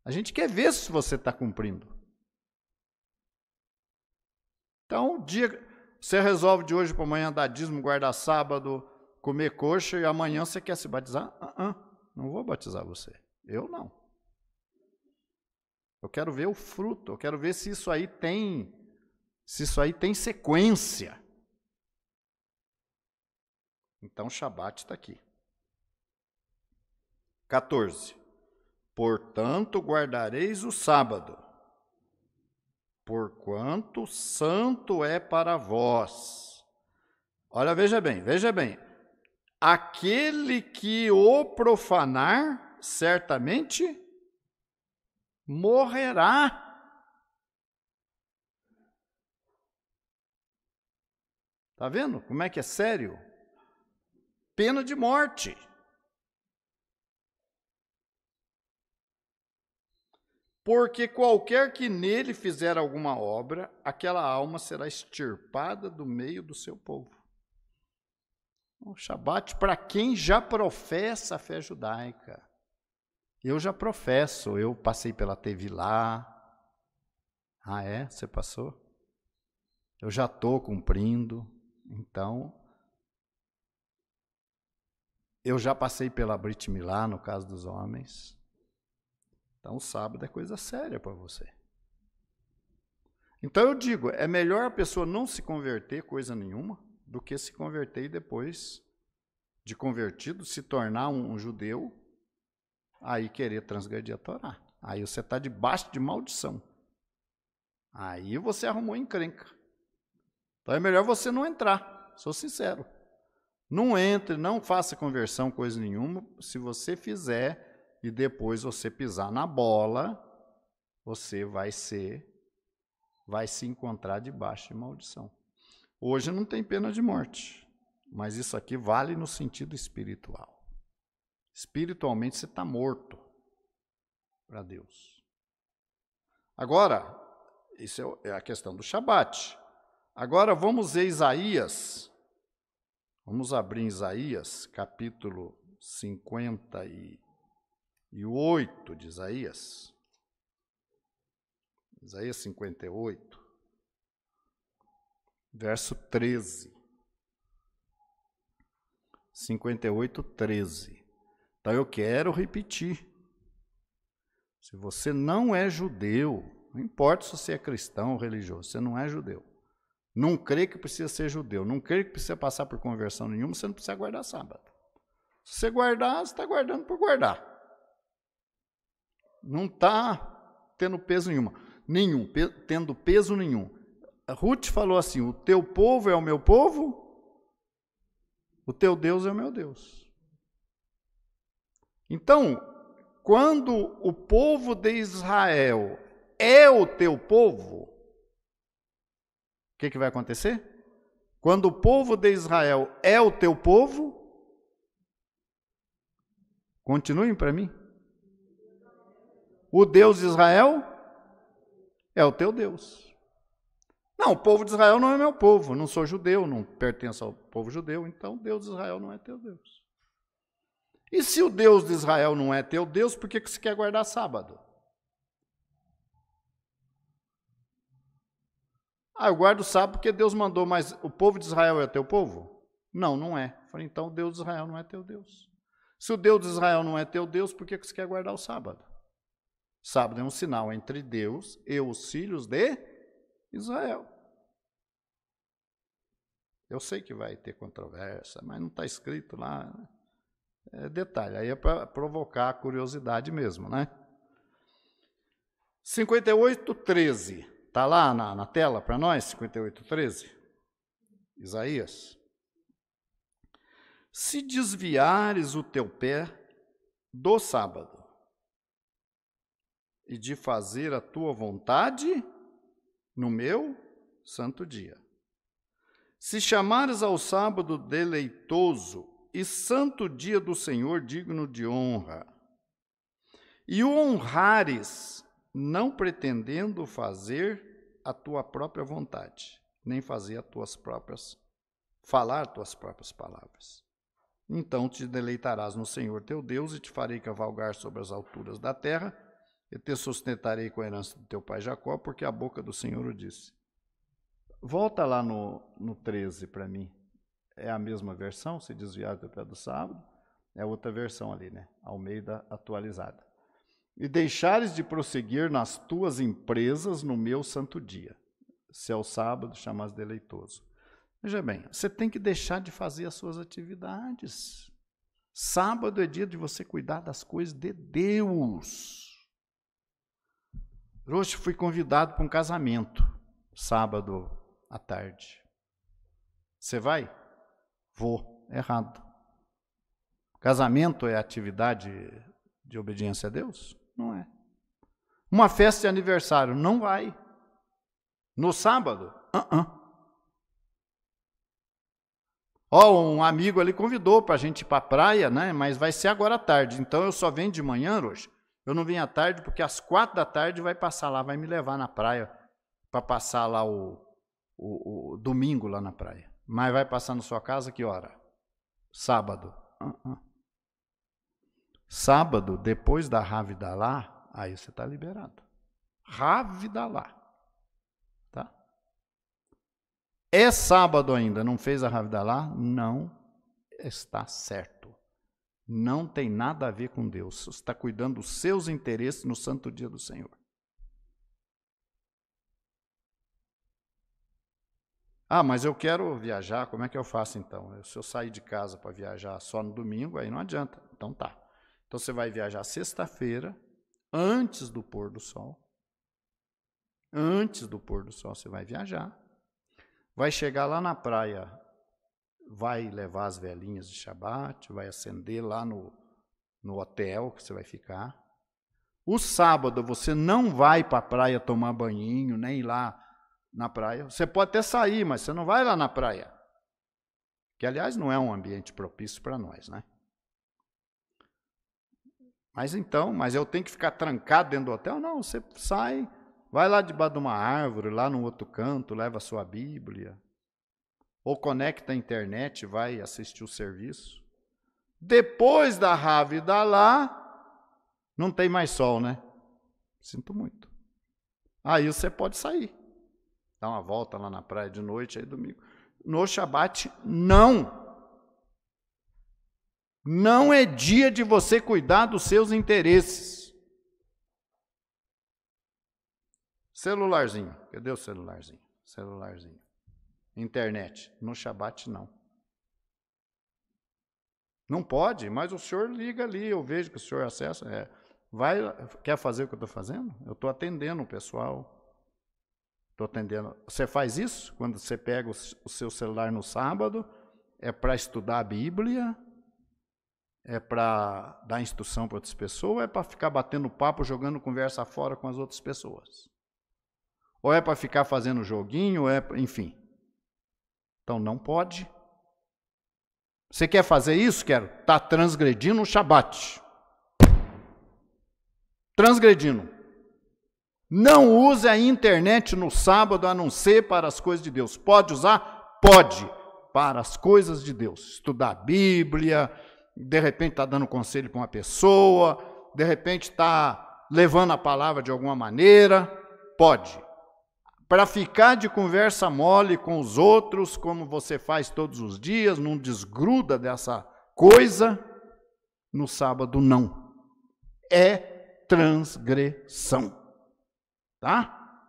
A gente quer ver se você está cumprindo. Então, você resolve de hoje para amanhã dar dízimo, guardar sábado, comer coxa e amanhã você quer se batizar? Não vou batizar você. Eu não. Eu quero ver o fruto, eu quero ver se isso aí tem sequência. Então, Shabat está aqui. 14. Portanto, guardareis o sábado, porquanto santo é para vós. Olha, veja bem. Aquele que o profanar, certamente morrerá. Está vendo como é que é sério? Pena de morte. Porque qualquer que nele fizer alguma obra, aquela alma será extirpada do meio do seu povo. O Shabat para quem já professa a fé judaica, Eu já professo, eu passei pela TV lá. Ah, é? Você passou? Eu já estou cumprindo. Então, eu já passei pela Brit Milá, no caso dos homens. Então, o sábado é coisa séria para você. Então, eu digo, é melhor a pessoa não se converter, coisa nenhuma, do que se converter e depois de convertido, se tornar um judeu, aí querer transgredir a Torá. Aí você está debaixo de maldição. Aí você arrumou encrenca. Então é melhor você não entrar, sou sincero. Não entre, não faça conversão, coisa nenhuma. Se você fizer e depois você pisar na bola, você vai se encontrar debaixo de maldição. Hoje não tem pena de morte, mas isso aqui vale no sentido espiritual. Espiritualmente você está morto para Deus. Agora, isso é a questão do Shabat. Agora vamos ver Isaías. Vamos abrir em Isaías, capítulo 58 de Isaías. Isaías 58, verso 13. 58, 13. Então eu quero repetir. Se você não é judeu, não importa se você é cristão ou religioso, você não é judeu. Não crê que precisa ser judeu, não crê que precisa passar por conversão nenhuma, você não precisa guardar sábado. Se você guardar, você está guardando por guardar. Não está tendo peso tendo peso nenhum. A Ruth falou assim, o teu povo é o meu povo, o teu Deus é o meu Deus. Então, quando o povo de Israel é o teu povo, o que vai acontecer? Quando o povo de Israel é o teu povo, continuem para mim. O Deus de Israel é o teu Deus. Não, o povo de Israel não é meu povo, não sou judeu, não pertenço ao povo judeu, então Deus de Israel não é teu Deus. E se o Deus de Israel não é teu Deus, por que você quer guardar sábado? Ah, eu guardo sábado porque Deus mandou, mas o povo de Israel é teu povo? Não, não é. Eu falei, então o Deus de Israel não é teu Deus. Se o Deus de Israel não é teu Deus, por que você quer guardar o sábado? Sábado é um sinal entre Deus e os filhos de Israel. Eu sei que vai ter controvérsia, mas não está escrito lá. É detalhe, aí é para provocar a curiosidade mesmo, né? 58, 13. Está lá na tela para nós, 58, 13? Isaías. Se desviares o teu pé do sábado e de fazer a tua vontade no meu santo dia. Se chamares ao sábado deleitoso e santo dia do Senhor digno de honra, e o honrares, não pretendendo fazer a tua própria vontade, nem falar tuas próprias palavras. Então te deleitarás no Senhor teu Deus, e te farei cavalgar sobre as alturas da terra, e te sustentarei com a herança do teu pai Jacó, porque a boca do Senhor o disse. Volta lá no 13 para mim. É a mesma versão, se desviar do pé do sábado. É outra versão ali, né? Almeida atualizada. E deixares de prosseguir nas tuas empresas no meu santo dia. Se é o sábado, chamas deleitoso. Veja bem, você tem que deixar de fazer as suas atividades. Sábado é dia de você cuidar das coisas de Deus. Hoje fui convidado para um casamento, sábado à tarde. Você vai? Vou. Errado. Casamento é atividade de obediência a Deus? Não é. Uma festa de aniversário? Não vai. No sábado? Um amigo ali convidou para a gente ir para a praia, né? Mas vai ser agora à tarde. Então eu só venho de manhã hoje. Eu não vim à tarde porque às 4 da tarde vai passar lá, vai me levar na praia para passar lá o domingo lá na praia. Mas vai passar na sua casa que hora? Sábado. Sábado, depois da Havidalá, aí você está liberado. Havidalá. Tá? É sábado ainda, não fez a Havidalá? Não está certo. Não tem nada a ver com Deus. Você está cuidando dos seus interesses no santo dia do Senhor. Ah, mas eu quero viajar, como é que eu faço então? Se eu sair de casa para viajar só no domingo, aí não adianta. Então tá. Então você vai viajar sexta-feira, antes do pôr do sol. Antes do pôr do sol você vai viajar. Vai chegar lá na praia, vai levar as velinhas de Shabat, vai acender lá no hotel que você vai ficar. O sábado você não vai para a praia tomar banhinho, nem ir lá na praia. Você pode até sair, mas você não vai lá na praia. Que, aliás, não é um ambiente propício para nós, né? Mas eu tenho que ficar trancado dentro do hotel? Não, você sai, vai lá debaixo de uma árvore, lá no outro canto, leva a sua Bíblia. Ou conecta a internet, vai assistir o serviço. Depois da Havidalá, não tem mais sol, né? Sinto muito. Aí você pode sair. Dar uma volta lá na praia de noite, aí domingo. No Shabat, não. Não é dia de você cuidar dos seus interesses. Celularzinho. Cadê o celularzinho? Celularzinho. Internet. No Shabat, não. Não pode, mas o senhor liga ali, eu vejo que o senhor acessa. Quer fazer o que eu estou fazendo? Eu estou atendendo o pessoal. Estou atendendo. Você faz isso? Quando você pega o seu celular no sábado, é para estudar a Bíblia? É para dar instrução para outras pessoas? Ou é para ficar batendo papo, jogando conversa fora com as outras pessoas? Ou é para ficar fazendo joguinho? Enfim. Então não pode. Você quer fazer isso? Quero. Está transgredindo o Shabat. Transgredindo. Não use a internet no sábado a não ser para as coisas de Deus. Pode usar? Pode. Para as coisas de Deus. Estudar a Bíblia, de repente está dando conselho para uma pessoa, de repente está levando a palavra de alguma maneira. Pode. Para ficar de conversa mole com os outros, como você faz todos os dias, não desgruda dessa coisa, no sábado não. É transgressão. Tá?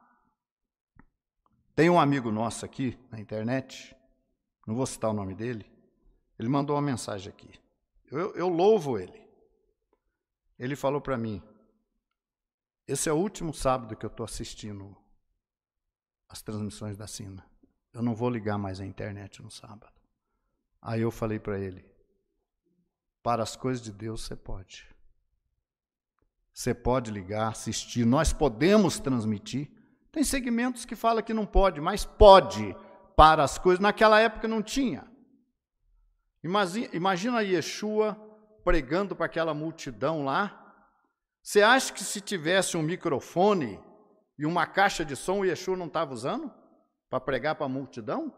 Tem um amigo nosso aqui na internet, não vou citar o nome dele, ele mandou uma mensagem aqui. Eu louvo ele. Ele falou para mim, esse é o último sábado que eu estou assistindo as transmissões da Sina. Eu não vou ligar mais a internet no sábado. Aí eu falei para ele, para as coisas de Deus você pode. Você pode ligar, assistir, nós podemos transmitir. Tem segmentos que falam que não pode, mas pode para as coisas. Naquela época não tinha. Imagina Yeshua pregando para aquela multidão lá. Você acha que se tivesse um microfone e uma caixa de som, o Yeshua não estava usando para pregar para a multidão?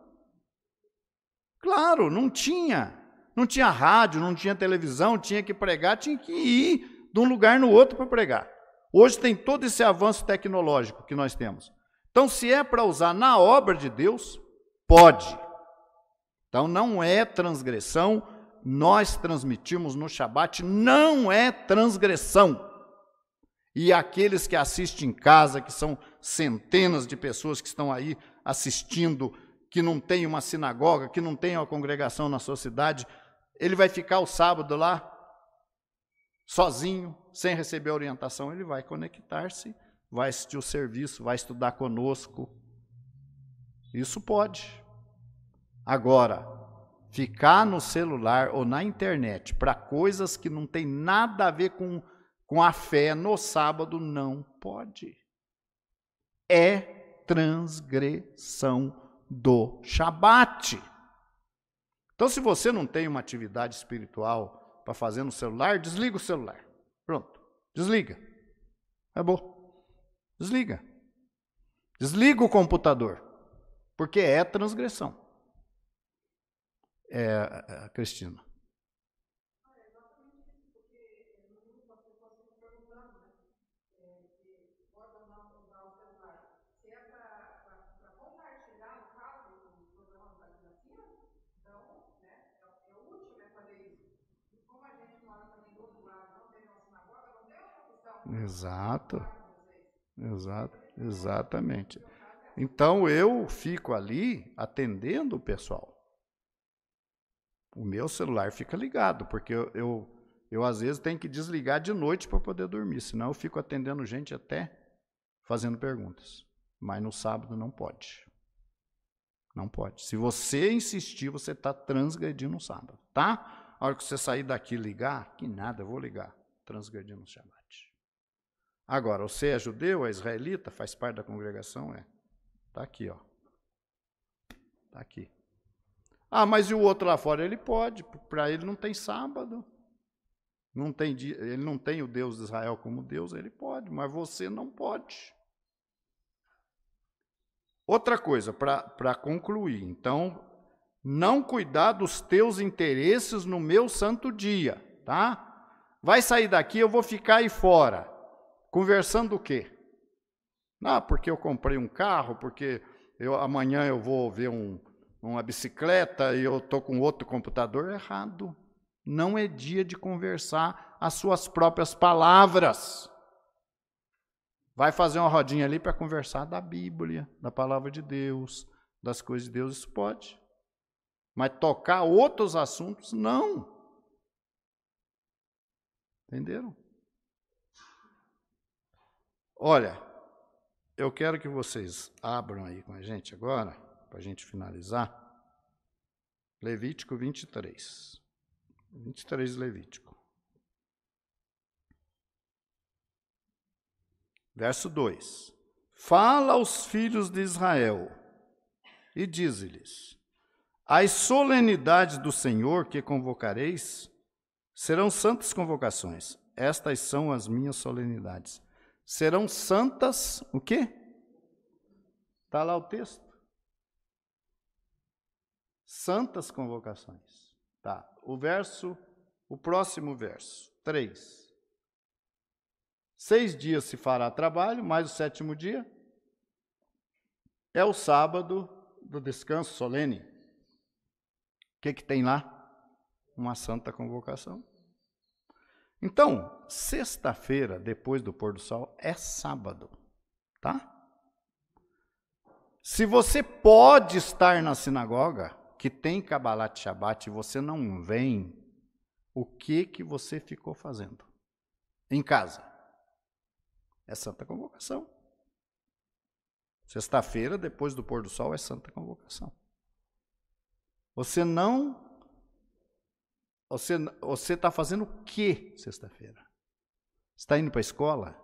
Claro, não tinha. Não tinha rádio, não tinha televisão, tinha que pregar, tinha que ir de um lugar no outro para pregar. Hoje tem todo esse avanço tecnológico que nós temos. Então, se é para usar na obra de Deus, pode. Então, não é transgressão. Nós transmitimos no Shabat, não é transgressão. E aqueles que assistem em casa, que são centenas de pessoas que estão aí assistindo, que não tem uma sinagoga, que não tem uma congregação na sua cidade, ele vai ficar o sábado lá, sozinho, sem receber orientação, ele vai conectar-se, vai assistir o serviço, vai estudar conosco. Isso pode. Agora, ficar no celular ou na internet para coisas que não tem nada a ver com a fé no sábado, não pode. É transgressão do Shabat. Então, se você não tem uma atividade espiritual para fazer no celular, desliga o celular. Pronto, desliga. Acabou. Desliga. Desliga o computador, porque é transgressão. Cristina. Exato, exatamente. Então eu fico ali atendendo o pessoal. O meu celular fica ligado, porque eu às vezes tenho que desligar de noite para poder dormir, senão eu fico atendendo gente até fazendo perguntas. Mas no sábado não pode. Não pode. Se você insistir, você está transgredindo o sábado, tá? A hora que você sair daqui e ligar, que nada, eu vou ligar. Transgredindo o Shabat. Agora, você é judeu, é israelita, faz parte da congregação? É. Está aqui, ó. Está aqui. Ah, mas e o outro lá fora? Ele pode, para ele não tem sábado. Não tem, ele não tem o Deus de Israel como Deus, ele pode, mas você não pode. Outra coisa, para concluir, então, não cuidar dos teus interesses no meu santo dia, tá? Vai sair daqui, eu vou ficar aí fora. Conversando o quê? Ah, porque eu comprei um carro, porque amanhã eu vou ver uma bicicleta e eu estou com outro computador. Errado. Não é dia de conversar as suas próprias palavras. Vai fazer uma rodinha ali para conversar da Bíblia, da palavra de Deus, das coisas de Deus, isso pode. Mas tocar outros assuntos, não. Entenderam? Olha, eu quero que vocês abram aí com a gente agora, para a gente finalizar, Levítico 23. 23 Levítico. Verso 2. Fala aos filhos de Israel e dize-lhes: as solenidades do Senhor que convocareis serão santas convocações. Estas são as minhas solenidades. Serão santas, o quê? Está lá o texto. Santas convocações. Tá. O próximo verso, 3. 6 dias se fará trabalho, mais o 7º dia é o sábado do descanso solene. O que tem lá? Uma santa convocação. Então, sexta-feira, depois do pôr do sol, é sábado, tá? Se você pode estar na sinagoga, que tem Kabbalat Shabbat, e você não vem, o que você ficou fazendo? Em casa. É santa convocação. Sexta-feira, depois do pôr do sol, é santa convocação. Você está fazendo o que sexta-feira? Está indo para a escola?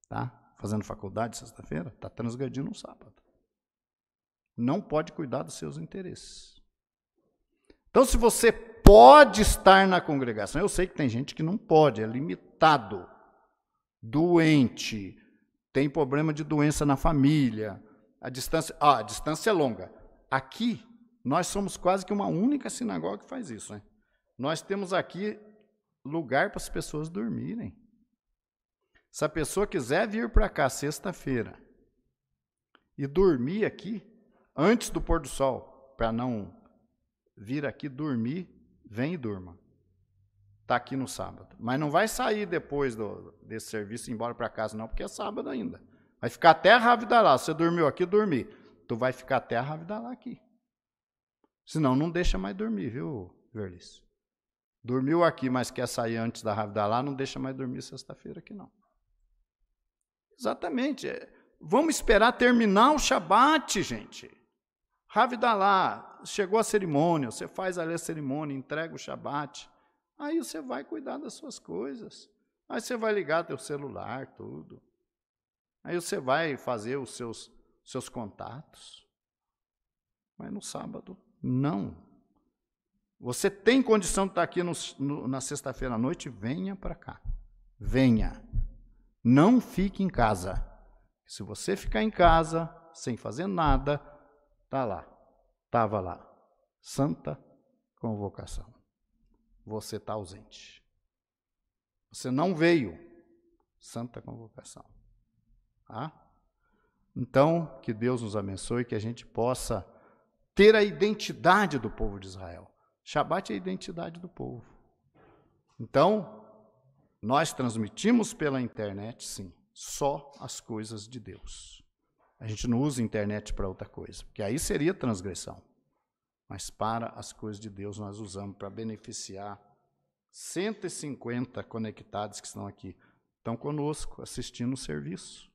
Tá? Fazendo faculdade sexta-feira? Está transgredindo um sábado. Não pode cuidar dos seus interesses. Então, se você pode estar na congregação, eu sei que tem gente que não pode, é limitado, doente, tem problema de doença na família, a distância é longa. Aqui, nós somos quase que uma única sinagoga que faz isso, né? Nós temos aqui lugar para as pessoas dormirem. Se a pessoa quiser vir para cá sexta-feira e dormir aqui, antes do pôr do sol, para não vir aqui dormir, vem e durma. Está aqui no sábado. Mas não vai sair depois desse serviço e ir embora para casa, não, porque é sábado ainda. Vai ficar até a Ravidalá. Você dormiu aqui, dormir. Tu vai ficar até a Ravidalá aqui. Senão, não deixa mais dormir, viu, Verlice? Dormiu aqui, mas quer sair antes da Ravidalá, não deixa mais dormir sexta-feira aqui, não. Exatamente. Vamos esperar terminar o Shabat, gente. Ravidalá, chegou a cerimônia, você faz ali a cerimônia, entrega o Shabat. Aí você vai cuidar das suas coisas. Aí você vai ligar teu celular, tudo. Aí você vai fazer os seus contatos. Mas no sábado, não. Você tem condição de estar aqui na sexta-feira à noite? Venha para cá. Venha. Não fique em casa. Se você ficar em casa, sem fazer nada, estava lá. Santa convocação. Você está ausente. Você não veio. Santa Convocação. Tá? Então, que Deus nos abençoe, que a gente possa ter a identidade do povo de Israel. Shabat é a identidade do povo. Então, nós transmitimos pela internet, sim, só as coisas de Deus. A gente não usa a internet para outra coisa, porque aí seria transgressão. Mas para as coisas de Deus nós usamos para beneficiar 150 conectados que estão aqui. Estão conosco, assistindo o serviço.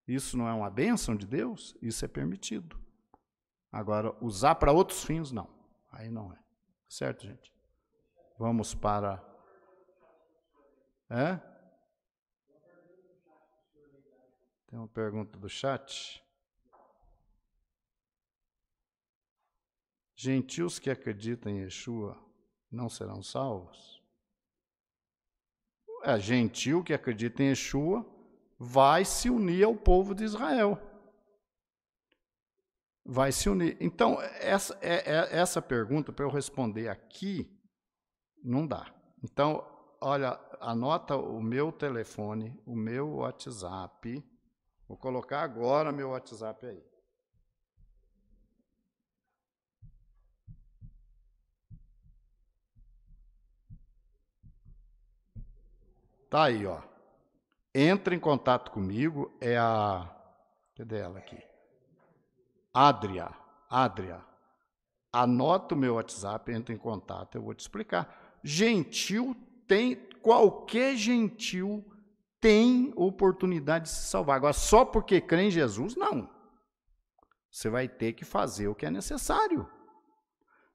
Isso não é uma bênção de Deus? Isso é permitido. Agora, usar para outros fins, não. Aí não é. Certo, gente? Vamos para... Tem uma pergunta do chat. Gentios que acreditam em Yeshua não serão salvos? Gentil que acredita em Yeshua vai se unir ao povo de Israel. Vai se unir. Então, essa pergunta, para eu responder aqui, não dá. Então, olha, anota o meu telefone, o meu WhatsApp. Vou colocar agora meu WhatsApp aí. Tá aí, ó. Entra em contato comigo, cadê ela aqui? Adria. Anota o meu WhatsApp, entra em contato, eu vou te explicar. Qualquer gentil tem oportunidade de se salvar. Agora, só porque crê em Jesus, não. Você vai ter que fazer o que é necessário.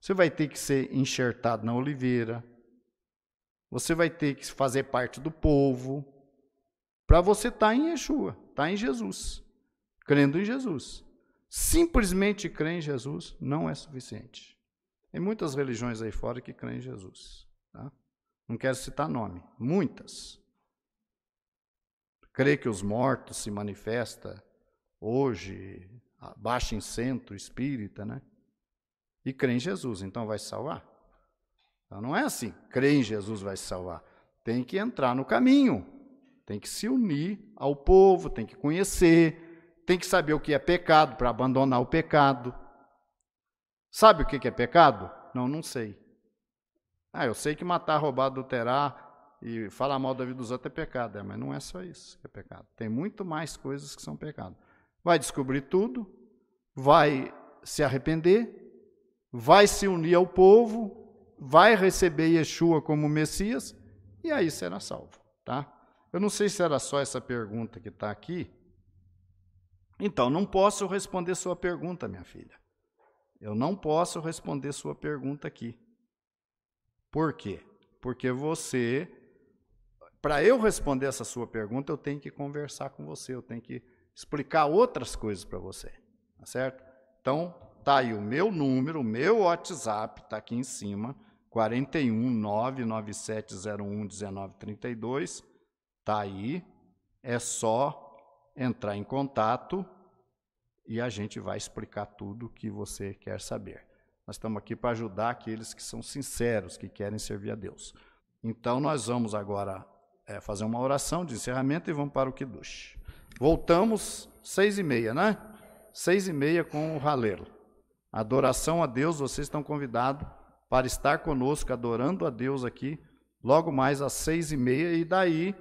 Você vai ter que ser enxertado na oliveira. Você vai ter que fazer parte do povo. Para você estar em Yeshua, estar em Jesus. Crendo em Jesus. Simplesmente crer em Jesus não é suficiente. Tem muitas religiões aí fora que creem em Jesus. Tá? Não quero citar nome. Muitas. Crê que os mortos se manifestam hoje, baixa em centro espírita, né? E crê em Jesus, então vai se salvar? Então não é assim, crê em Jesus vai se salvar. Tem que entrar no caminho, tem que se unir ao povo, tem que conhecer, tem que saber o que é pecado para abandonar o pecado. Sabe o que é pecado? Não sei. Eu sei que matar, roubar, adulterar e falar mal da vida dos outros é pecado, mas não é só isso que é pecado. Tem muito mais coisas que são pecado. Vai descobrir tudo, vai se arrepender, vai se unir ao povo, vai receber Yeshua como Messias, e aí será salvo, tá? Eu não sei se era só essa pergunta que está aqui. Então, não posso responder sua pergunta, minha filha. Eu não posso responder sua pergunta aqui. Por quê? Porque para eu responder essa sua pergunta, eu tenho que conversar com você, eu tenho que explicar outras coisas para você, tá certo? Então, tá aí o meu número, o meu WhatsApp, tá aqui em cima, 41 99701 1932, tá aí, é só entrar em contato e a gente vai explicar tudo o que você quer saber. Nós estamos aqui para ajudar aqueles que são sinceros, que querem servir a Deus. Então, nós vamos agora fazer uma oração de encerramento e vamos para o Kiddush. Voltamos 6h30, né? 6h30 com o Halel. Adoração a Deus, vocês estão convidados para estar conosco, adorando a Deus aqui, logo mais às 6h30, e daí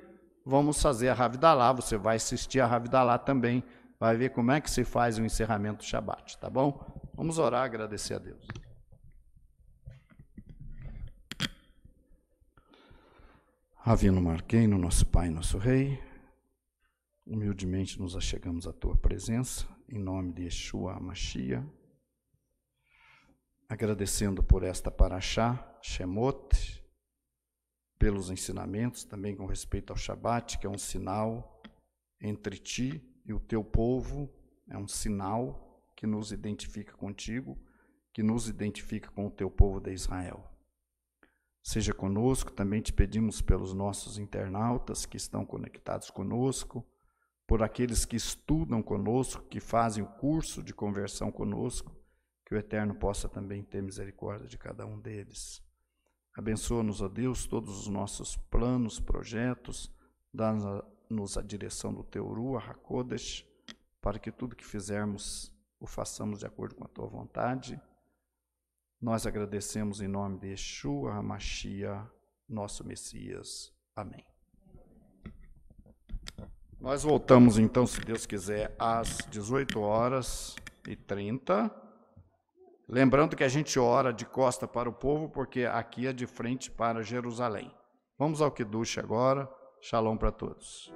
vamos fazer a Havdalah, você vai assistir a Havdalah também, vai ver como é que se faz o encerramento do Shabat, tá bom? Vamos orar, agradecer a Deus. Avino Marqueino, nosso Pai, nosso Rei, humildemente nos achegamos à Tua presença, em nome de Yeshua Mashiach, agradecendo por esta Parashá, Shemot, pelos ensinamentos, também com respeito ao Shabat, que é um sinal entre Ti e o Teu povo, é um sinal que nos identifica contigo, que nos identifica com o Teu povo de Israel. Seja conosco, também te pedimos pelos nossos internautas que estão conectados conosco, por aqueles que estudam conosco, que fazem o curso de conversão conosco, que o Eterno possa também ter misericórdia de cada um deles. Abençoa-nos, ó Deus, todos os nossos planos, projetos, dá-nos dá-nos a direção do Teu Ruach HaKodesh, para que tudo que fizermos o façamos de acordo com a Tua vontade. Nós agradecemos em nome de Yeshua HaMashiach, nosso Messias. Amém. Nós voltamos então, se Deus quiser, às 18h30. Lembrando que a gente ora de costa para o povo, porque aqui é de frente para Jerusalém. Vamos ao Kiddush agora. Shalom para todos.